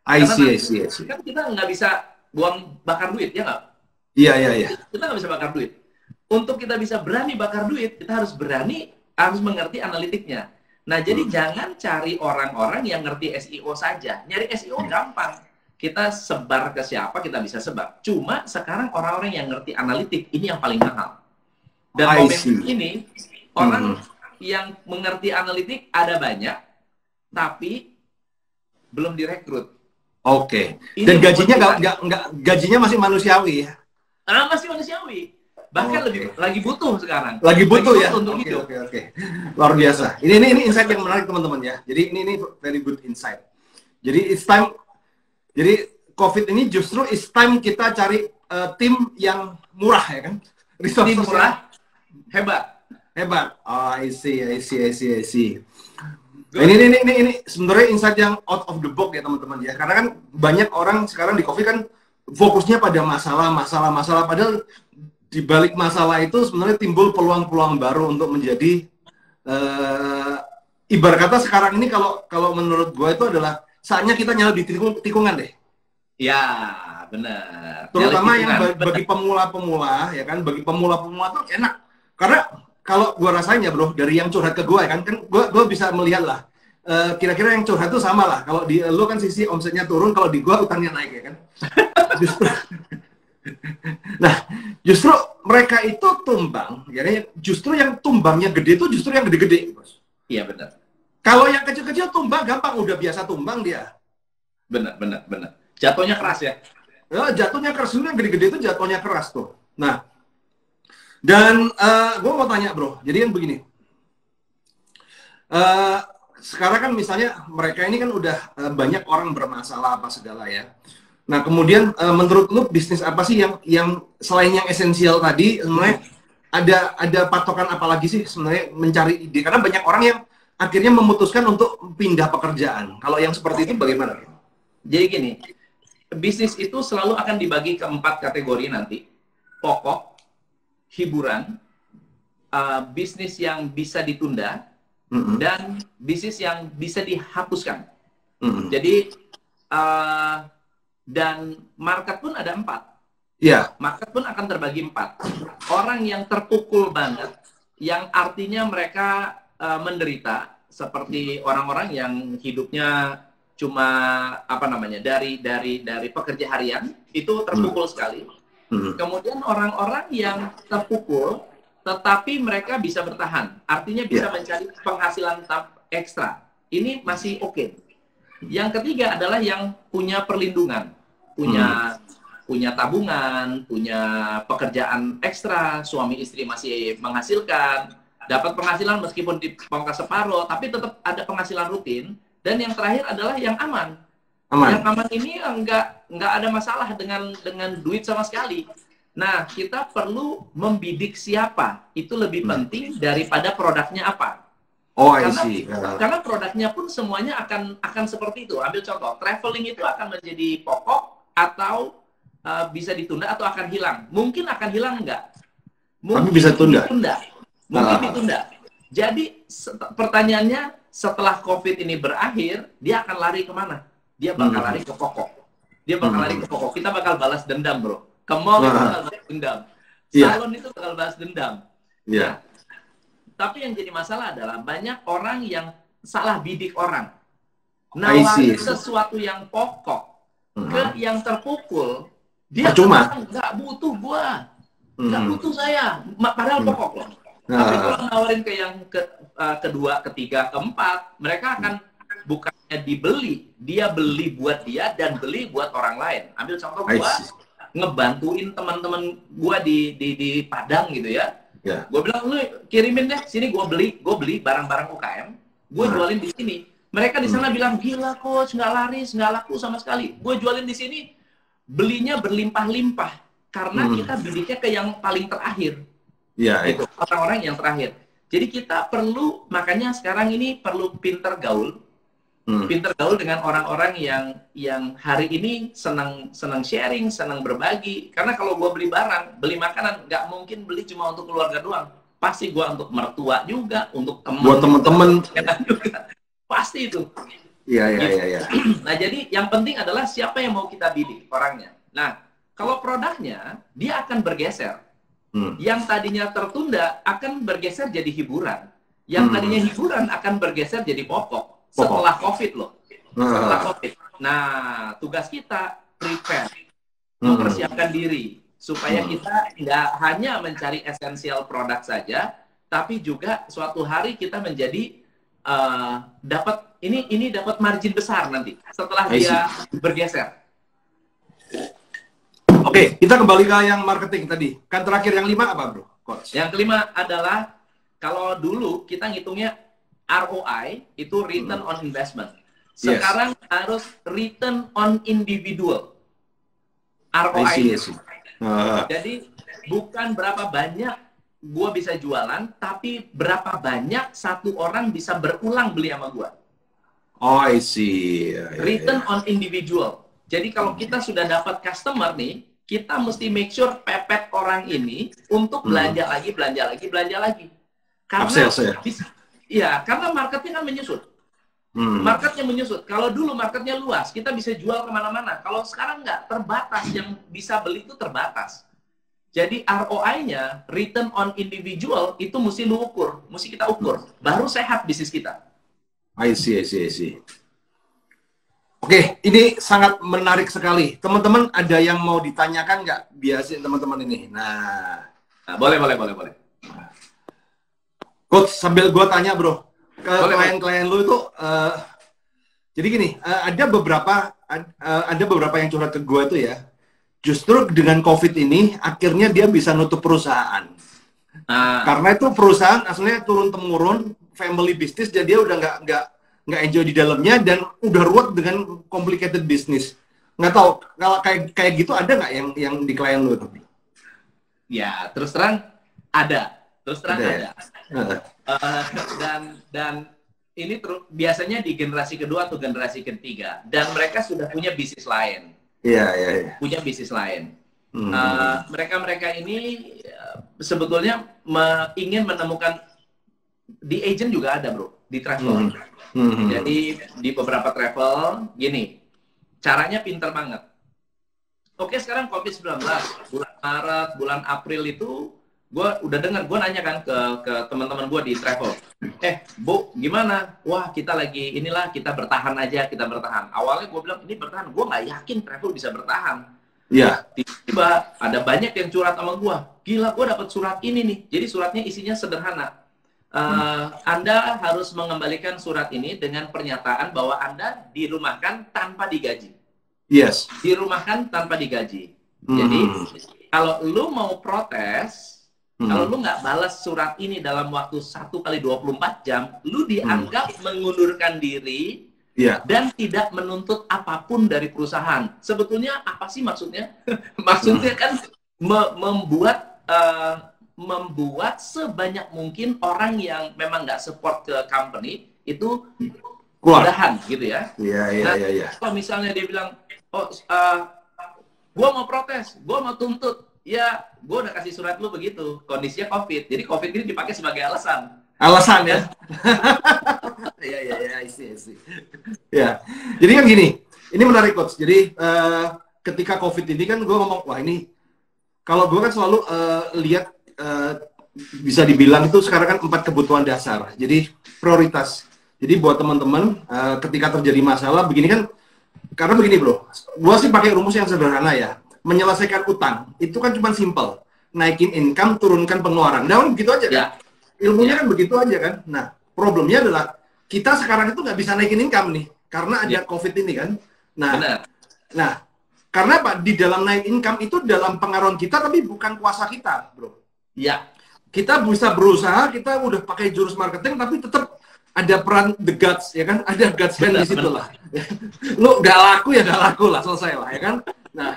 I see. Kan kita nggak bisa buang bakar duit, ya nggak? Iya. Kita nggak bisa bakar duit. Untuk kita bisa berani bakar duit, kita harus mengerti analitiknya. Nah, jadi jangan cari orang-orang yang ngerti SEO saja. Nyari SEO gampang. Kita sebar ke siapa, kita bisa sebar. Cuma sekarang orang-orang yang ngerti analitik, ini yang paling mahal. Dan momentum ini, orang yang mengerti analitik ada banyak, tapi belum direkrut. Oke. Dan gajinya gajinya masih manusiawi ya? Masih manusiawi. Bahkan lagi butuh sekarang. Lagi butuh ya? Untuk hidup. Oke. Luar biasa. Ini insight yang menarik teman-teman ya. Jadi ini very good insight. Jadi it's time. Jadi COVID ini justru it's time kita cari tim yang murah ya kan? Tim murah, hebat. Oh, I see. Nah, ini sebenarnya insight yang out of the box ya teman-teman ya. Karena kan banyak orang sekarang di COVID kan fokusnya pada masalah. Padahal di balik masalah itu sebenarnya timbul peluang-peluang baru untuk menjadi ibarat kata sekarang ini kalau menurut gue itu adalah saatnya kita nyala di tikungan deh. Ya, benar. Terutama yang bagi pemula-pemula ya kan, bagi pemula-pemula tuh enak. Karena kalau gue rasain ya bro, dari yang curhat ke gue kan gue bisa melihat lah. Kira-kira yang curhat tuh sama lah. Kalau di lo kan sisi omsetnya turun, kalau di gue utangnya naik ya kan. Nah, justru mereka itu tumbang, ya, justru yang tumbangnya gede itu justru yang gede-gede, bos. Iya benar. Kalau yang kecil-kecil tumbang gampang, udah biasa tumbang dia. Benar. Jatuhnya keras ya. Jatuhnya keras, yang gede-gede itu jatuhnya keras tuh. Nah, dan gue mau tanya bro, jadi kan begini. Sekarang kan misalnya mereka ini kan udah banyak orang bermasalah apa segala ya. Nah, kemudian menurut lu bisnis apa sih yang selain yang esensial tadi sebenarnya ada patokan apa lagi sih sebenarnya mencari ide? Karena banyak orang yang akhirnya memutuskan untuk pindah pekerjaan. Kalau yang seperti itu bagaimana? Jadi gini, bisnis itu selalu akan dibagi ke 4 kategori nanti. Pokok, hiburan, bisnis yang bisa ditunda, dan bisnis yang bisa dihapuskan. Jadi dan market pun ada 4. Iya. Market pun akan terbagi 4. Orang yang terpukul banget, yang artinya mereka menderita, seperti orang-orang yang hidupnya cuma dari pekerja harian, itu terpukul sekali. Kemudian orang-orang yang terpukul, tetapi mereka bisa bertahan, artinya bisa mencari penghasilan ekstra. Ini masih oke. Yang ketiga adalah yang punya perlindungan, punya tabungan, punya pekerjaan ekstra, suami istri masih menghasilkan, dapat penghasilan meskipun dipangkas separuh, tapi tetap ada penghasilan rutin. Dan yang terakhir adalah yang aman. Yang aman ini nggak ada masalah dengan duit sama sekali. Nah, kita perlu membidik siapa, itu lebih penting daripada produknya apa. Karena produknya pun semuanya akan seperti itu. Ambil contoh, traveling itu akan menjadi pokok atau bisa ditunda atau akan hilang. Mungkin akan hilang enggak? Mungkin bisa ditunda. Mungkin ditunda. Jadi pertanyaannya, setelah COVID ini berakhir, dia akan lari kemana? Dia bakal lari ke pokok. Kita bakal balas dendam, bro. Ke mall itu bakal balas dendam. Salon itu bakal balas dendam. Iya. Tapi yang jadi masalah adalah banyak orang yang salah bidik orang. Nawarin sesuatu yang pokok ke yang terpukul, dia nggak butuh gua, nggak butuh saya, padahal pokok loh. Tapi kalau nawarin ke yang kedua, ketiga, keempat, mereka akan bukannya dibeli, dia beli buat dia dan beli buat orang lain. Ambil contoh gua ngebantuin teman-teman gua di Padang gitu ya. Gue bilang, lu kirimin deh sini, gue beli barang-barang UKM, gue jualin di sini. Mereka di sana bilang, gila coach, nggak laris, nggak laku sama sekali. Gue jualin di sini, belinya berlimpah-limpah karena kita bidiknya ke yang paling terakhir. Gitu, orang-orang yang terakhir. Jadi kita perlu, makanya sekarang ini perlu pinter gaul, pinter gaul dengan orang-orang yang hari ini senang sharing, senang berbagi. Karena kalau gue beli barang, beli makanan, nggak mungkin beli cuma untuk keluarga doang. Pasti gue untuk mertua juga, untuk teman. Buat teman-teman juga. Pasti itu. Iya. Nah, jadi yang penting adalah siapa yang mau kita bidik orangnya. Nah, kalau produknya, dia akan bergeser. Yang tadinya tertunda akan bergeser jadi hiburan. Yang tadinya hiburan akan bergeser jadi pokok. Setelah COVID loh. Setelah COVID. Nah, tugas kita prepare. Mempersiapkan diri. Supaya kita nggak hanya mencari esensial produk saja, tapi juga suatu hari kita menjadi dapat ini dapat margin besar nanti setelah dia bergeser. Oke, kita kembali ke yang marketing tadi. Kan terakhir yang 5 apa, Bro? Coach. Yang kelima adalah kalau dulu kita ngitungnya ROI itu return on investment. Sekarang harus return on individual. ROI. Jadi bukan berapa banyak gua bisa jualan, tapi berapa banyak satu orang bisa berulang beli sama gua. Oh, I see. Return on individual. Jadi kalau kita sudah dapat customer nih, kita mesti make sure pepet orang ini untuk belanja lagi. Karena karena marketnya kan menyusut. Marketnya menyusut. Kalau dulu marketnya luas, kita bisa jual kemana-mana. Kalau sekarang nggak, terbatas. Yang bisa beli itu terbatas. Jadi ROI-nya, return on individual, itu mesti lu ukur. Mesti kita ukur. Baru sehat bisnis kita. I see. Oke, ini sangat menarik sekali. Teman-teman ada yang mau ditanyakan nggak? Biasin teman-teman ini. Nah, boleh. Coach, sambil gue tanya, Bro, ke klien-klien lu itu, jadi gini, ada beberapa yang curhat ke gue itu ya, justru dengan COVID ini, akhirnya dia bisa nutup perusahaan. Karena itu perusahaan aslinya turun-temurun, family business, jadi dia udah nggak enjoy di dalamnya, dan udah ruwet dengan complicated business. Nggak tahu, kalau kayak gitu ada nggak yang di klien lu? Ya, terus terang ada. Dan ini biasanya di generasi kedua atau generasi ketiga, dan mereka sudah punya bisnis lain. Iya. Punya bisnis lain. Mereka ini sebetulnya ingin menemukan, di agent juga ada, Bro, di travel. Jadi di beberapa travel gini, caranya pinter banget. Oke, sekarang COVID-19 bulan Maret, bulan April itu gue udah dengar, gue nanya kan ke teman-teman gue di travel, Bu, gimana? Wah, kita lagi kita bertahan aja, kita bertahan. Awalnya gue bilang ini bertahan, gue nggak yakin travel bisa bertahan. Iya. Tiba-tiba ada banyak yang curhat sama gue, gila, gue dapat surat ini nih. Jadi suratnya isinya sederhana. Anda harus mengembalikan surat ini dengan pernyataan bahwa Anda dirumahkan tanpa digaji. Yes. Dirumahkan tanpa digaji. Jadi kalau lu mau protes, kalau lu nggak balas surat ini dalam waktu 1 kali 24 jam, lu dianggap mengundurkan diri dan tidak menuntut apapun dari perusahaan. Sebetulnya apa sih maksudnya? Maksudnya kan membuat sebanyak mungkin orang yang memang nggak support ke company itu udahan gitu ya. Iya. Kalau misalnya dia bilang, gua mau protes, gua mau tuntut. Ya, gue udah kasih surat lu begitu. Kondisinya COVID. Jadi COVID ini dipakai sebagai alasan. Alasan ya? Iya, I see. Ya, jadi kan gini. Ini menarik, Coach. Jadi, ketika COVID ini kan gue ngomong, wah ini, kalau gue kan selalu lihat, bisa dibilang itu sekarang kan 4 kebutuhan dasar. Jadi, prioritas. Jadi, buat teman-teman, ketika terjadi masalah, begini kan, karena begini, Bro. Gue sih pakai rumus yang sederhana ya. Menyelesaikan utang itu kan cuma simple, naikin income, turunkan pengeluaran. Nah, begitu aja kan? Ilmunya kan begitu aja kan? Nah, problemnya adalah kita sekarang itu nggak bisa naikin income nih karena ada COVID ini kan. Nah, karena apa? Di dalam naik income itu dalam pengaruh kita, tapi bukan kuasa kita, Bro. Iya. Kita bisa berusaha, kita udah pakai jurus marketing, tapi tetap ada peran the gods, ya kan? Ada gods hand di situ lah. Lu nggak laku ya nggak laku lah, selesai lah, ya kan? Nah.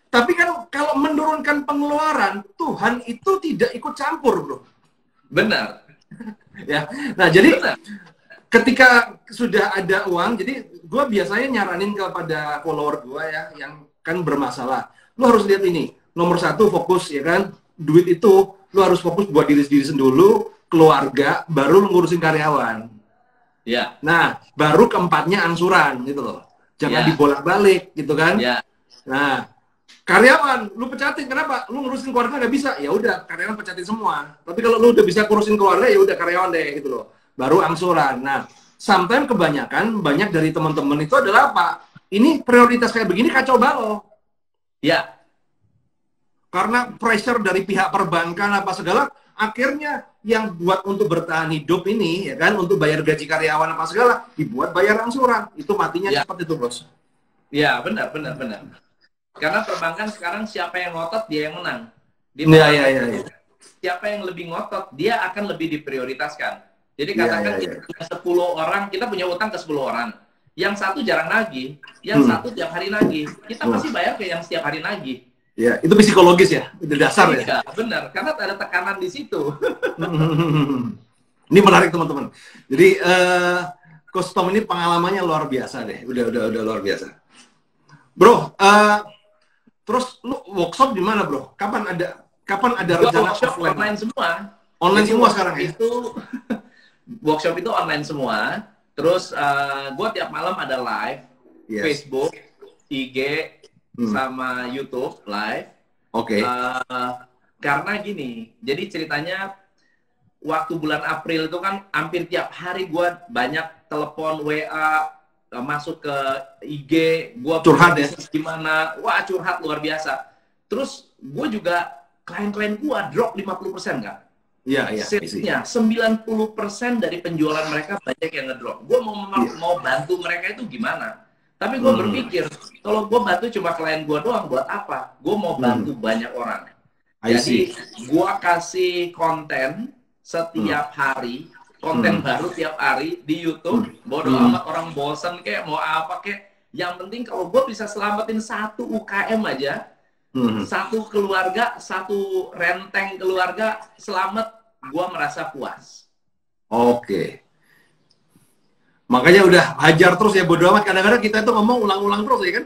Tapi kan kalau menurunkan pengeluaran, Tuhan itu tidak ikut campur, Bro. Benar. Ya. Nah, jadi ketika sudah ada uang, jadi gue biasanya nyaranin kepada follower gue ya, yang kan bermasalah. Lu harus lihat ini, nomor satu fokus ya kan, duit itu lu harus fokus buat diri dulu, keluarga, baru lu ngurusin karyawan. Ya. Nah, baru keempatnya angsuran gitu loh. Jangan dibolak-balik gitu kan. Ya. Nah, karyawan lu pecatin, kenapa? Lu ngurusin keluarga nggak bisa, ya udah karyawan pecatin semua. Tapi kalau lu udah bisa ngurusin keluarga, ya udah karyawan deh gitu loh. Baru angsuran. Nah, sometimes kebanyakan banyak dari teman-teman itu adalah apa? Ini prioritas kayak begini kacau balau. Ya. Karena pressure dari pihak perbankan apa segala, akhirnya yang buat untuk bertahan hidup ini ya kan, untuk bayar gaji karyawan apa segala, dibuat bayar angsuran. Itu matinya cepat itu, Bos. Ya, benar. Karena perbankan sekarang siapa yang ngotot dia yang menang. Iya. Siapa yang lebih ngotot dia akan lebih diprioritaskan. Jadi katakan kita punya 10 orang, kita punya utang ke 10 orang. Yang satu jarang nagih, yang satu tiap hari nagih. Kita pasti bayar ke yang setiap hari nagih. Ya, itu psikologis ya, itu dasar ya. Iya, benar. Karena ada tekanan di situ. Ini menarik teman-teman. Jadi Coach Tom ini pengalamannya luar biasa deh. Udah luar biasa. Bro, terus lu workshop di mana, Bro? Kapan ada rencana workshop online semua? Online jadi, semua sekarang ya? Workshop itu online semua. Terus gue tiap malam ada live, Facebook, IG, sama YouTube live. Oke. Karena gini, jadi ceritanya waktu bulan April itu kan hampir tiap hari gue banyak telepon, WA, masuk ke IG, gue curhat ya? Gimana, wah curhat luar biasa. Terus gue juga, klien-klien gue drop 50% kan? Iya. Salesnya 90% dari penjualan mereka banyak yang ngedrop. Gue mau bantu mereka itu gimana? Tapi gue berpikir, kalau gue bantu cuma klien gue doang, buat apa? Gue mau bantu banyak orang. Jadi gue kasih konten setiap hari, konten baru tiap hari di YouTube. Bodoh amat orang bosen kayak mau apa kayak. Yang penting kalau gue bisa selamatin satu UKM aja, satu keluarga, satu renteng keluarga selamat, gue merasa puas. Oke. Makanya udah hajar terus ya, bodo amat. Kadang-kadang kita itu ngomong ulang-ulang terus ya kan?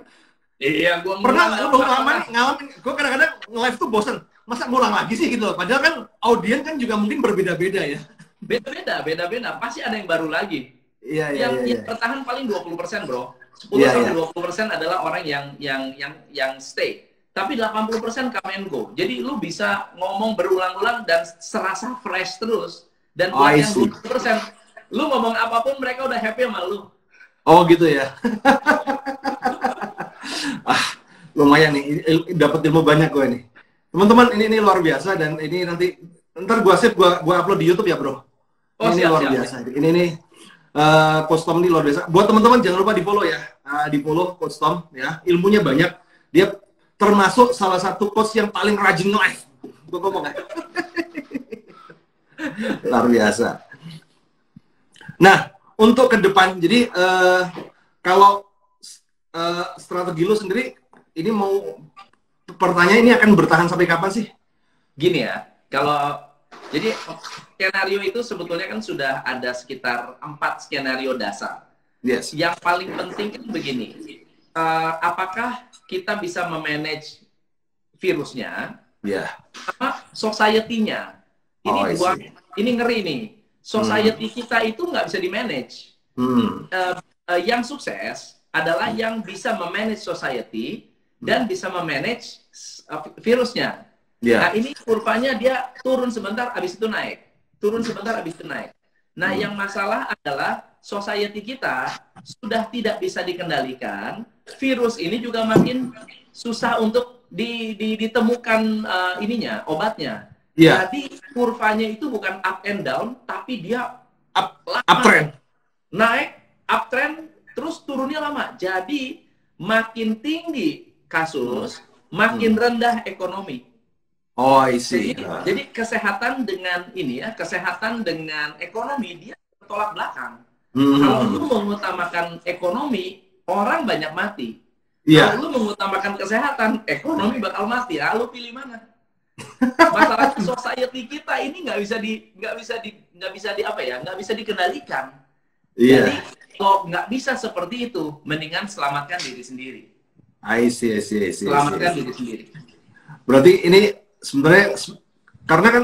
Iya, gue pernah ngalamin. Gue kadang-kadang nge-live tuh bosen. Masa ngulang lagi sih gitu loh. Padahal kan audien kan juga mungkin berbeda-beda ya. Beda-beda. Pasti ada yang baru lagi. Iya. Yang bertahan paling 20%, bro. 10-20% adalah orang yang stay. Tapi 80% come and go. Jadi lu bisa ngomong berulang-ulang dan serasa fresh terus. Dan buat yang 20%, lu ngomong apapun mereka udah happy sama lu. Oh gitu ya. Lumayan nih, dapat ilmu banyak gue nih. Teman-teman, ini luar biasa dan ini nanti ntar gue save, gue upload di YouTube ya, Bro. Ini luar biasa. Ini nih Coach Tom ini luar biasa. Buat teman-teman jangan lupa di-follow ya. Di-follow Coach Tom ya. Ilmunya banyak. Dia termasuk salah satu coach yang paling rajin live. Gue ngomong ya. Luar biasa. Nah, untuk ke depan, jadi kalau strategi lu sendiri, ini mau pertanyaan ini akan bertahan sampai kapan sih? Gini ya, jadi skenario itu sebetulnya kan sudah ada sekitar 4 skenario dasar. Yes. Yang paling penting kan begini, apakah kita bisa memanage virusnya, sama society-nya. Ini ngeri nih. Society kita itu nggak bisa di-manage. Yang sukses adalah yang bisa memanage society dan bisa memanage virusnya. Nah, ini kurvanya dia turun sebentar, habis itu naik. Turun sebentar, habis itu naik. Nah, yang masalah adalah society kita sudah tidak bisa dikendalikan. Virus ini juga makin susah untuk ditemukan obatnya. Jadi kurvanya itu bukan up and down, tapi dia uptrend. Naik, uptrend, terus turunnya lama. Jadi makin tinggi kasus, makin rendah ekonomi. Oh, I see. Jadi kesehatan dengan kesehatan dengan ekonomi dia bertolak belakang. Kalau lu mengutamakan ekonomi, orang banyak mati. Kalau lu mengutamakan kesehatan, ekonomi bakal mati. Lalu pilih mana? Masalahnya society kita ini nggak bisa dikendalikan. Iya. Jadi kalau nggak bisa seperti itu, mendingan selamatkan diri sendiri. I see. Selamatkan diri sendiri. Berarti ini sebenarnya karena kan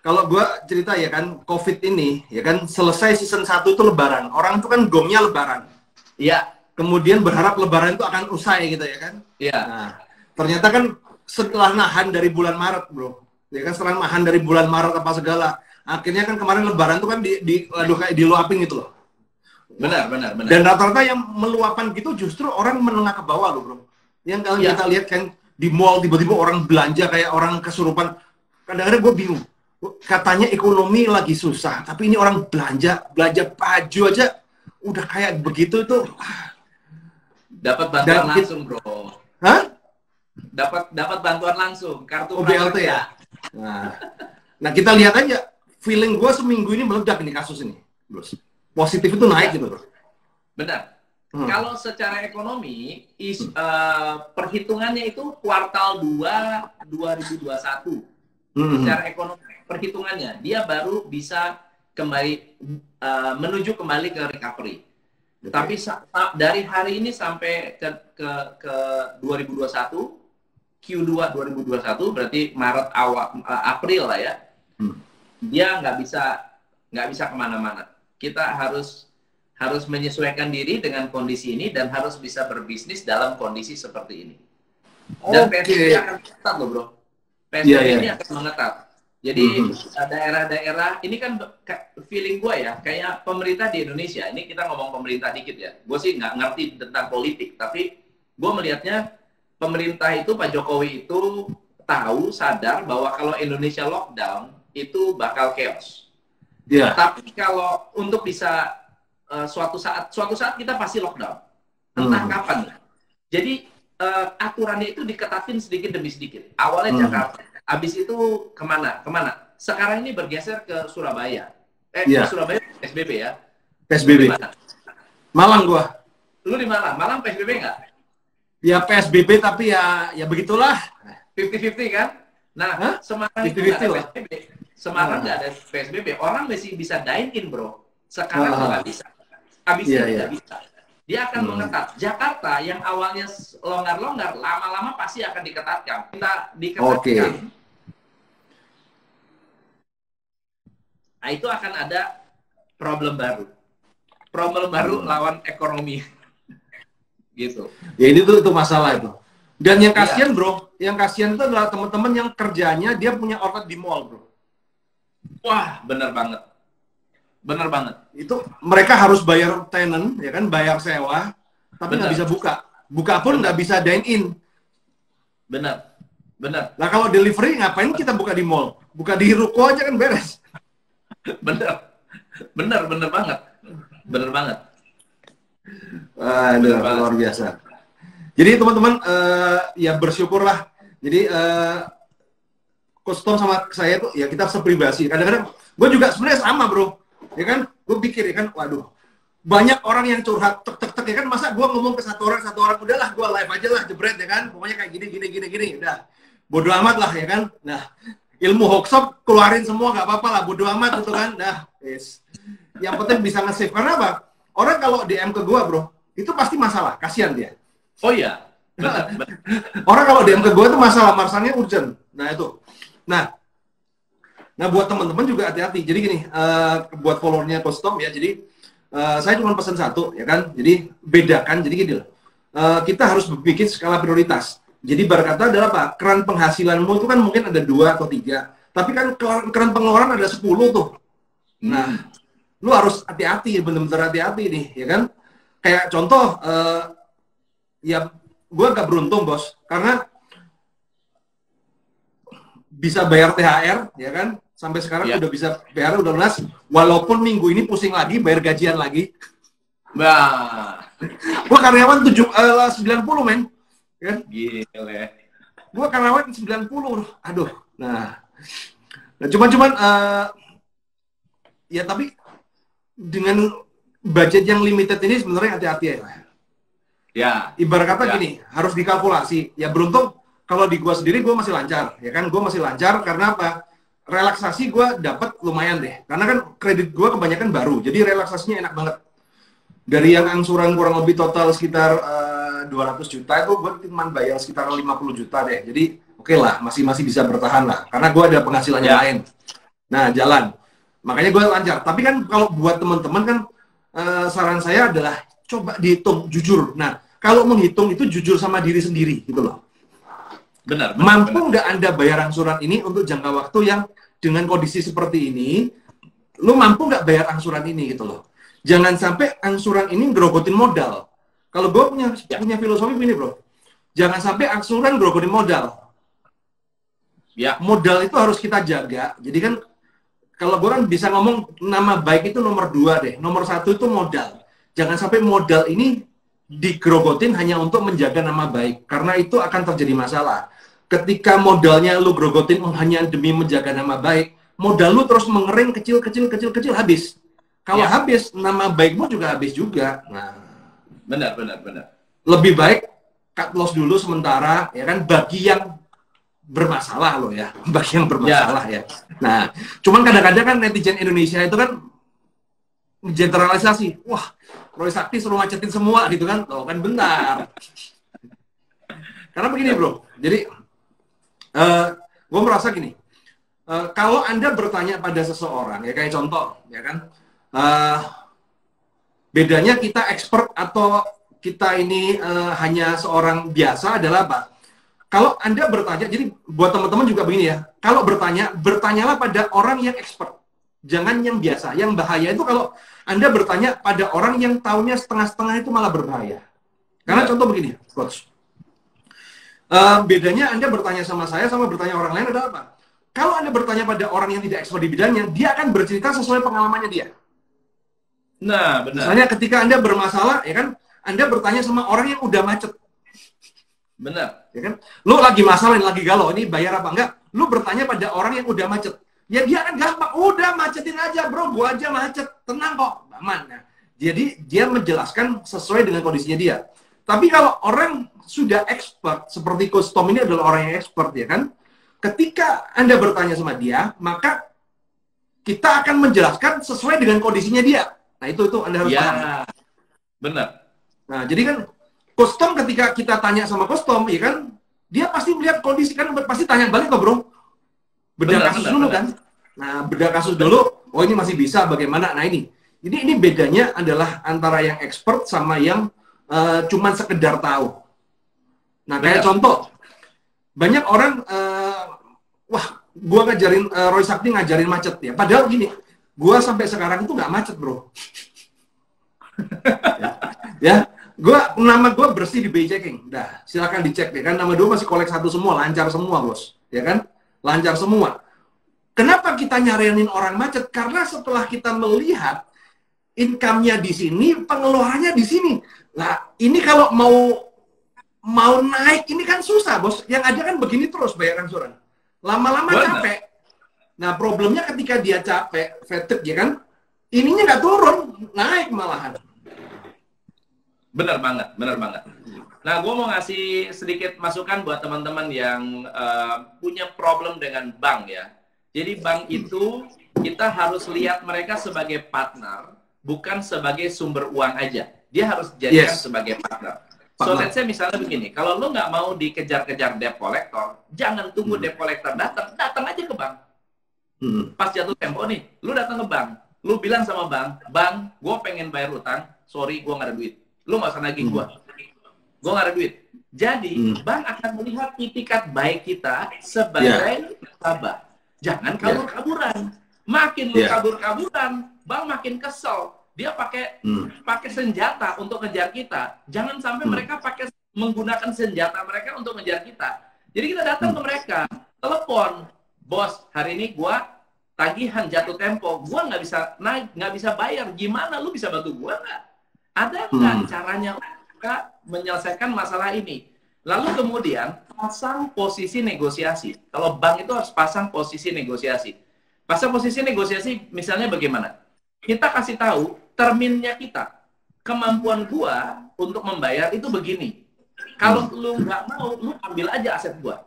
kalau gue cerita ya kan, COVID ini ya kan selesai season 1 itu Lebaran. Orang itu kan gongnya Lebaran. Iya. Kemudian berharap Lebaran itu akan usai gitu ya kan. Iya. Nah, ternyata kan setelah nahan dari bulan Maret, bro. Ya kan setelah nahan dari bulan Maret apa segala. Akhirnya kan kemarin Lebaran itu kan kayak diluapin gitu loh. Benar. Dan rata-rata yang meluapan gitu justru orang menengah ke bawah loh, bro. Yang kalau kita lihat kan di mall tiba-tiba orang belanja kayak orang kesurupan. Kadang-kadang gue bingung. Katanya ekonomi lagi susah, tapi ini orang belanja baju aja udah kayak begitu tuh. Dapat bantuan langsung, bro. Hah? Dapat bantuan langsung, kartu BLT ya. Nah, kita lihat aja. Feeling gue seminggu ini meledak nih kasus ini, bro. Positif itu naik gitu, bro. Benar. Kalau secara ekonomi, perhitungannya itu kuartal 2 2021. Secara ekonomi, perhitungannya, dia baru bisa kembali, menuju kembali ke recovery. Okay. Tapi dari hari ini sampai ke 2021, Q2 2021, berarti Maret April lah ya, dia nggak bisa kemana-mana. Kita harus menyesuaikan diri dengan kondisi ini dan harus bisa berbisnis dalam kondisi seperti ini. Dan PSBB akan ketat loh, bro. PSBB ini akan mengetat. Jadi daerah-daerah ini kan feeling gue ya, kayak pemerintah di Indonesia. Ini kita ngomong pemerintah dikit ya. Gue sih nggak ngerti tentang politik, tapi gue melihatnya pemerintah itu, Pak Jokowi itu tahu, sadar bahwa kalau Indonesia lockdown itu bakal chaos. Yeah. Tapi kalau untuk bisa suatu saat kita pasti lockdown, entah kapan. Jadi aturannya itu diketatin sedikit demi sedikit. Awalnya Jakarta, habis itu kemana? Sekarang ini bergeser ke Surabaya. Ke Surabaya PSBB ya. PSBB. Malang gua. Lu di Malang? Malang PSBB nggak? Ya PSBB tapi ya begitulah. 50-50 kan? Nah, Semarang itu nggak ada PSBB. Semarang nggak ada PSBB. Orang masih bisa dine in, bro. Sekarang nggak bisa. Habis ini nggak bisa. Dia akan mengetat. Jakarta yang awalnya longgar-longgar, lama-lama pasti akan diketatkan. Kita diketatkan. Nah, itu akan ada problem baru. Problem baru lawan ekonomi. Gitu. Ya ini tuh masalah itu. Dan yang kasihan, bro, yang kasihan itu adalah teman-teman yang kerjanya dia punya outlet di mall, bro. Wah, bener banget. Bener banget. Itu mereka harus bayar tenant, ya kan, bayar sewa, tapi nggak bisa buka. Buka pun nggak bisa dine in. Bener. Nah kalau delivery ngapain kita buka di mall? Buka di ruko aja kan beres. Bener banget. Aduh, luar biasa. Jadi teman-teman, ya bersyukurlah. Jadi Coach Tom sama saya tuh ya kita sepribadi. Kadang-kadang gue juga sebenarnya sama, bro. Ya kan, gue pikir ya kan, waduh, banyak orang yang curhat tek ya kan, masa gue ngomong ke satu orang, udahlah gue live aja lah, jebret ya kan, pokoknya kayak gini, udah, bodo amat lah ya kan. Nah, ilmu hoaxop keluarin semua nggak apa-apa lah, bodo amat gitu kan. Nah, yang penting bisa nge-save. Karena apa? Orang kalau DM ke gue, bro, itu pasti masalah, kasihan dia. Oh iya. Orang kalau DM ke gue itu masalahnya urgent. Nah itu. Nah buat teman-teman juga hati-hati. Jadi gini, buat followernya Coach Tom ya. Jadi saya cuma pesan satu ya kan. Jadi bedakan. Jadi gini loh. Kita harus bikin skala prioritas. Jadi berkata adalah apa? Keran penghasilanmu itu kan mungkin ada 2 atau 3. Tapi kan keran pengeluaran ada 10 tuh. Nah, lu harus hati-hati, bener-bener hati-hati nih, ya kan? Kayak contoh, ya gue agak beruntung, bos. Karena bisa bayar THR, ya kan? Sampai sekarang udah bisa bayar, udah lunas. Walaupun minggu ini pusing lagi, bayar gajian lagi. Nah, gue karyawan 90, men. Kan? Gile. Gue karyawan 90, aduh. Nah cuman ya tapi dengan budget yang limited ini sebenarnya hati-hati ya. Ya. Ibarat kata gini, harus dikalkulasi. Ya beruntung kalau di gue sendiri gue masih lancar, ya kan? Gue masih lancar karena apa? relaksasi gue dapat lumayan deh. Karena kan kredit gue kebanyakan baru, jadi relaksasinya enak banget. Dari yang angsuran kurang lebih total sekitar 200 juta, itu gue cuma bayar sekitar 50 juta deh. Jadi oke lah, masih bisa bertahan lah. Karena gue ada penghasilannya lain. Nah, jalan. Makanya gue lancar. Tapi kan kalau buat teman-teman kan, saran saya adalah coba dihitung jujur. Nah, kalau menghitung itu jujur sama diri sendiri gitu loh. Benar. Mampu nggak Anda bayar angsuran ini untuk jangka waktu yang dengan kondisi seperti ini, lu mampu nggak bayar angsuran ini gitu loh. Jangan sampai angsuran ini gerogotin modal. Kalau gue punya filosofi begini bro, jangan sampai angsuran gerogotin modal. Ya, modal itu harus kita jaga. Jadi kan kalau gue kan bisa ngomong nama baik itu nomor 2 deh. Nomor 1 itu modal. Jangan sampai modal ini digerogotin hanya untuk menjaga nama baik. Karena itu akan terjadi masalah. Ketika modalnya lu grogotin hanya demi menjaga nama baik, modal lu terus mengering kecil habis. Kalau habis, nama baikmu juga habis juga. Nah, benar. Lebih baik cut loss dulu sementara, ya kan, bagi yang bermasalah loh ya, bagi yang bermasalah ya. Nah, cuman kadang-kadang kan netizen Indonesia itu kan generalisasi, wah, Roy Sakti suruh macetin semua gitu kan, oh kan benar. Karena begini bro, jadi gue merasa gini, kalau Anda bertanya pada seseorang, ya kayak contoh, ya kan, bedanya kita expert atau kita ini hanya seorang biasa adalah apa? Kalau Anda bertanya, jadi buat teman-teman juga begini ya, kalau bertanya, bertanyalah pada orang yang expert, jangan yang biasa. Yang bahaya itu kalau Anda bertanya pada orang yang taunya setengah-setengah itu malah berbahaya. Karena contoh begini, Coach. Bedanya Anda bertanya sama saya sama bertanya orang lain adalah apa? Kalau Anda bertanya pada orang yang tidak expert di bidangnya, dia akan bercerita sesuai pengalamannya dia. Nah, benar. Misalnya ketika Anda bermasalah, ya kan, Anda bertanya sama orang yang udah macet. Benar. Ya kan? Lu lagi masalah, lagi galau, ini bayar apa enggak? Lu bertanya pada orang yang udah macet. Ya dia kan gampang, udah macetin aja bro, gua aja macet, tenang kok, aman. Nah, jadi dia menjelaskan sesuai dengan kondisinya dia. Tapi kalau orang sudah expert, seperti Coach Tom ini adalah orang yang expert, ya kan? Ketika Anda bertanya sama dia, maka kita akan menjelaskan sesuai dengan kondisinya dia. Nah, itu Anda harus paham. Benar. Nah, jadi kan Coach Tom ketika kita tanya sama Coach Tom, ya kan, dia pasti melihat kondisi, kan pasti tanya balik kok bro. Bedah kasus dulu kan. Nah, bedah kasus dulu, oh ini masih bisa, bagaimana? Nah ini bedanya adalah antara yang expert sama yang cuman sekedar tahu. Nah, kayak contoh, banyak orang, wah, gua ngajarin, Roy Sakti ngajarin macet ya. Padahal gini, gua sampai sekarang itu nggak macet bro. ya, nama gua bersih di BI checking. Dah, silakan dicek ya kan. Nama gua masih kolek 1 semua, lancar semua bos, ya kan? Lancar semua. Kenapa kita nyariin orang macet? Karena setelah kita melihat income-nya di sini, pengeluarannya di sini. Nah, ini kalau mau naik ini kan susah, bos. Yang ada kan begini terus bayar angsuran. Lama-lama capek. Nah, problemnya ketika dia capek, fatigue, ya kan? Ininya nggak turun, naik malahan. Bener banget. Nah, gue mau ngasih sedikit masukan buat teman-teman yang punya problem dengan bank ya. Jadi bank itu kita harus lihat mereka sebagai partner, bukan sebagai sumber uang aja. Dia harus dijadikan sebagai partner. So, let's say misalnya begini, kalau lo nggak mau dikejar-kejar debt collector, jangan tunggu debt collector datang aja ke bank. Pas jatuh tempo nih, lo datang ke bank, lo bilang sama bank, gue pengen bayar utang, sorry gue nggak ada duit. Lo nggak usah nagih gue nggak ada duit. Jadi, bank akan melihat itikat baik kita sebagai sahabat. Jangan kabur-kaburan. Makin lu kabur-kaburan, bank makin kesel. Dia pakai senjata untuk ngejar kita. Jangan sampai mereka menggunakan senjata mereka untuk ngejar kita. Jadi kita datang ke mereka, telepon, bos, hari ini gua tagihan jatuh tempo, gua nggak bisa naik, nggak bisa bayar. Gimana? Lu bisa bantu gua nggak? Ada nggak caranya menyelesaikan masalah ini? Lalu kemudian pasang posisi negosiasi. Kalau bank itu harus pasang posisi negosiasi. Pasang posisi negosiasi misalnya bagaimana? Kita kasih tahu terminnya kita. Kemampuan gua untuk membayar itu begini. Kalau lu nggak mau, lu ambil aja aset gua.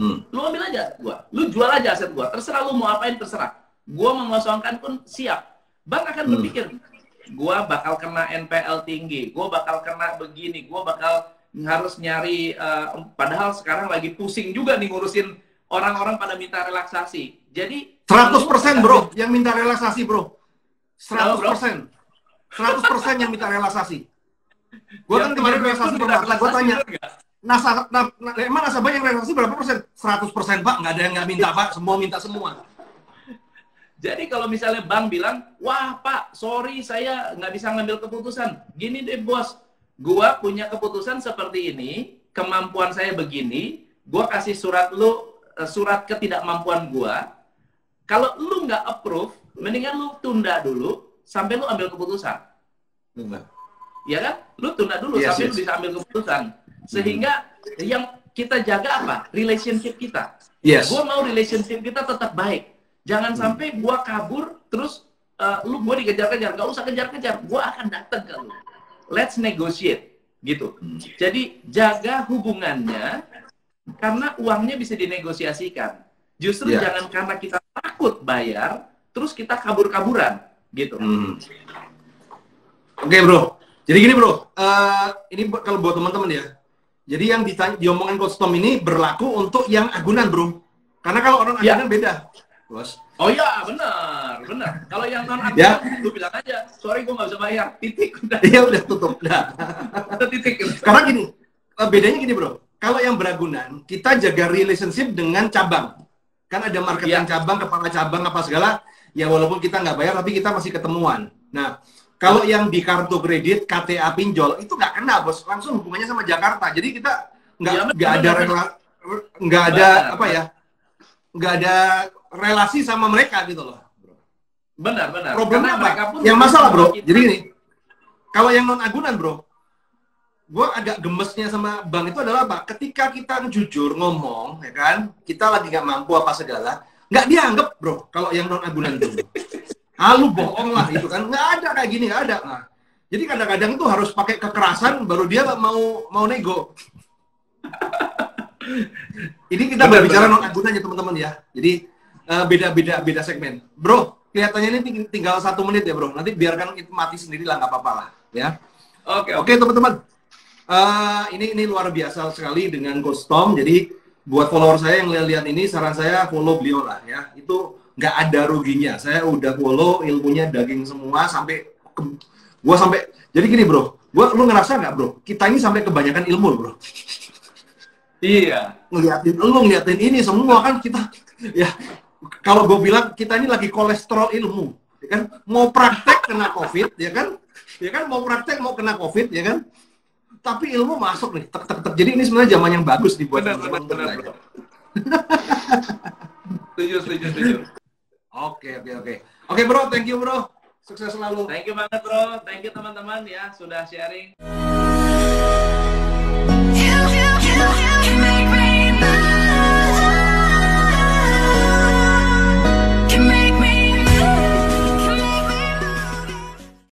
Lu ambil aja aset gua, lu jual aja aset gua, terserah lu mau apain, terserah. Gua mengosongkan pun siap. Bank akan berpikir, gua bakal kena NPL tinggi, gua bakal kena begini, gua bakal harus nyari, padahal sekarang lagi pusing juga nih ngurusin orang-orang pada minta relaksasi. Jadi 100% bro, yang minta relaksasi bro. 100%. 100% yang minta relaksasi. Gue kan kemarin relaksasi berapa? Gue tanya, emang nasabah yang relaksasi berapa persen? 100% Pak, nggak ada yang nggak minta Pak, semua minta semua. Jadi kalau misalnya bank bilang, wah Pak, sorry saya nggak bisa ngambil keputusan. Gini deh bos, gua punya keputusan seperti ini, kemampuan saya begini, gua kasih surat lu, surat ketidakmampuan gua. Kalau lu nggak approve, mendingan lu tunda dulu sampai lu ambil keputusan. Ya kan? Lu tunda dulu sampai lu bisa ambil keputusan. Sehingga yang kita jaga apa? Relationship kita. Gua mau relationship kita tetap baik. Jangan sampai gua kabur terus gua dikejar-kejar, nggak usah kejar-kejar, gua akan datang ke lu. Let's negotiate gitu. Jadi jaga hubungannya karena uangnya bisa dinegosiasikan. Justru jangan karena kita takut bayar terus kita kabur-kaburan gitu. Oke, bro. Jadi gini bro, ini kalau buat teman-teman ya. Jadi yang diomongin Coach Tom ini berlaku untuk yang agunan bro. Karena kalau orang agunan beda. Bos. Oh iya, benar. Kalau yang non agunan, lu bilang aja, sorry gue nggak bisa bayar, titik udah. Iya udah tutup, udah. Titik. Karena gini, bedanya gini bro. Kalau yang beragunan, kita jaga relationship dengan cabang. Kan ada marketing cabang, kepala cabang apa segala. Ya walaupun kita nggak bayar, tapi kita masih ketemuan. Nah, kalau yang di kartu kredit, KTA pinjol itu nggak kena bos, langsung hubungannya sama Jakarta. Jadi kita nggak ada relasi sama mereka gitu loh. Benar. Problemnya apa? Yang masalah bro, jadi ini, kalau yang non agunan bro, gue agak gemesnya sama bank itu adalah apa? Ketika kita jujur ngomong, ya kan, kita lagi nggak mampu apa segala, nggak dianggap bro. Kalau yang non agunan itu, lu bohong lah itu kan, nggak ada kayak gini, nggak ada. Nah, jadi kadang-kadang tuh harus pakai kekerasan baru dia mau nego. Ini kita berbicara non agunan ya teman-teman ya. Jadi beda segmen. Bro, kelihatannya ini tinggal 1 menit ya bro. Nanti biarkan itu mati sendiri lah, nggak apa-apa lah ya. Oke teman-teman. Ini luar biasa sekali dengan Coach Tom. Jadi buat follower saya yang lihat ini, saran saya follow beliau lah ya. Itu nggak ada ruginya. Saya udah follow, ilmunya daging semua sampai jadi gini bro. Lu ngerasa nggak bro? Kita ini sampai kebanyakan ilmu bro. Iya. Ngeliatin ini semua kan kita ya. Kalau gue bilang kita ini lagi kolesterol ilmu, ya kan? Mau praktek kena COVID, ya kan? Mau praktek mau kena COVID, ya kan? Tapi ilmu masuk nih, tek. Jadi ini sebenarnya zaman yang bagus dibuat teman-teman. Setuju. Oke bro, thank you bro. Sukses selalu. Thank you banget bro, thank you teman-teman ya sudah sharing.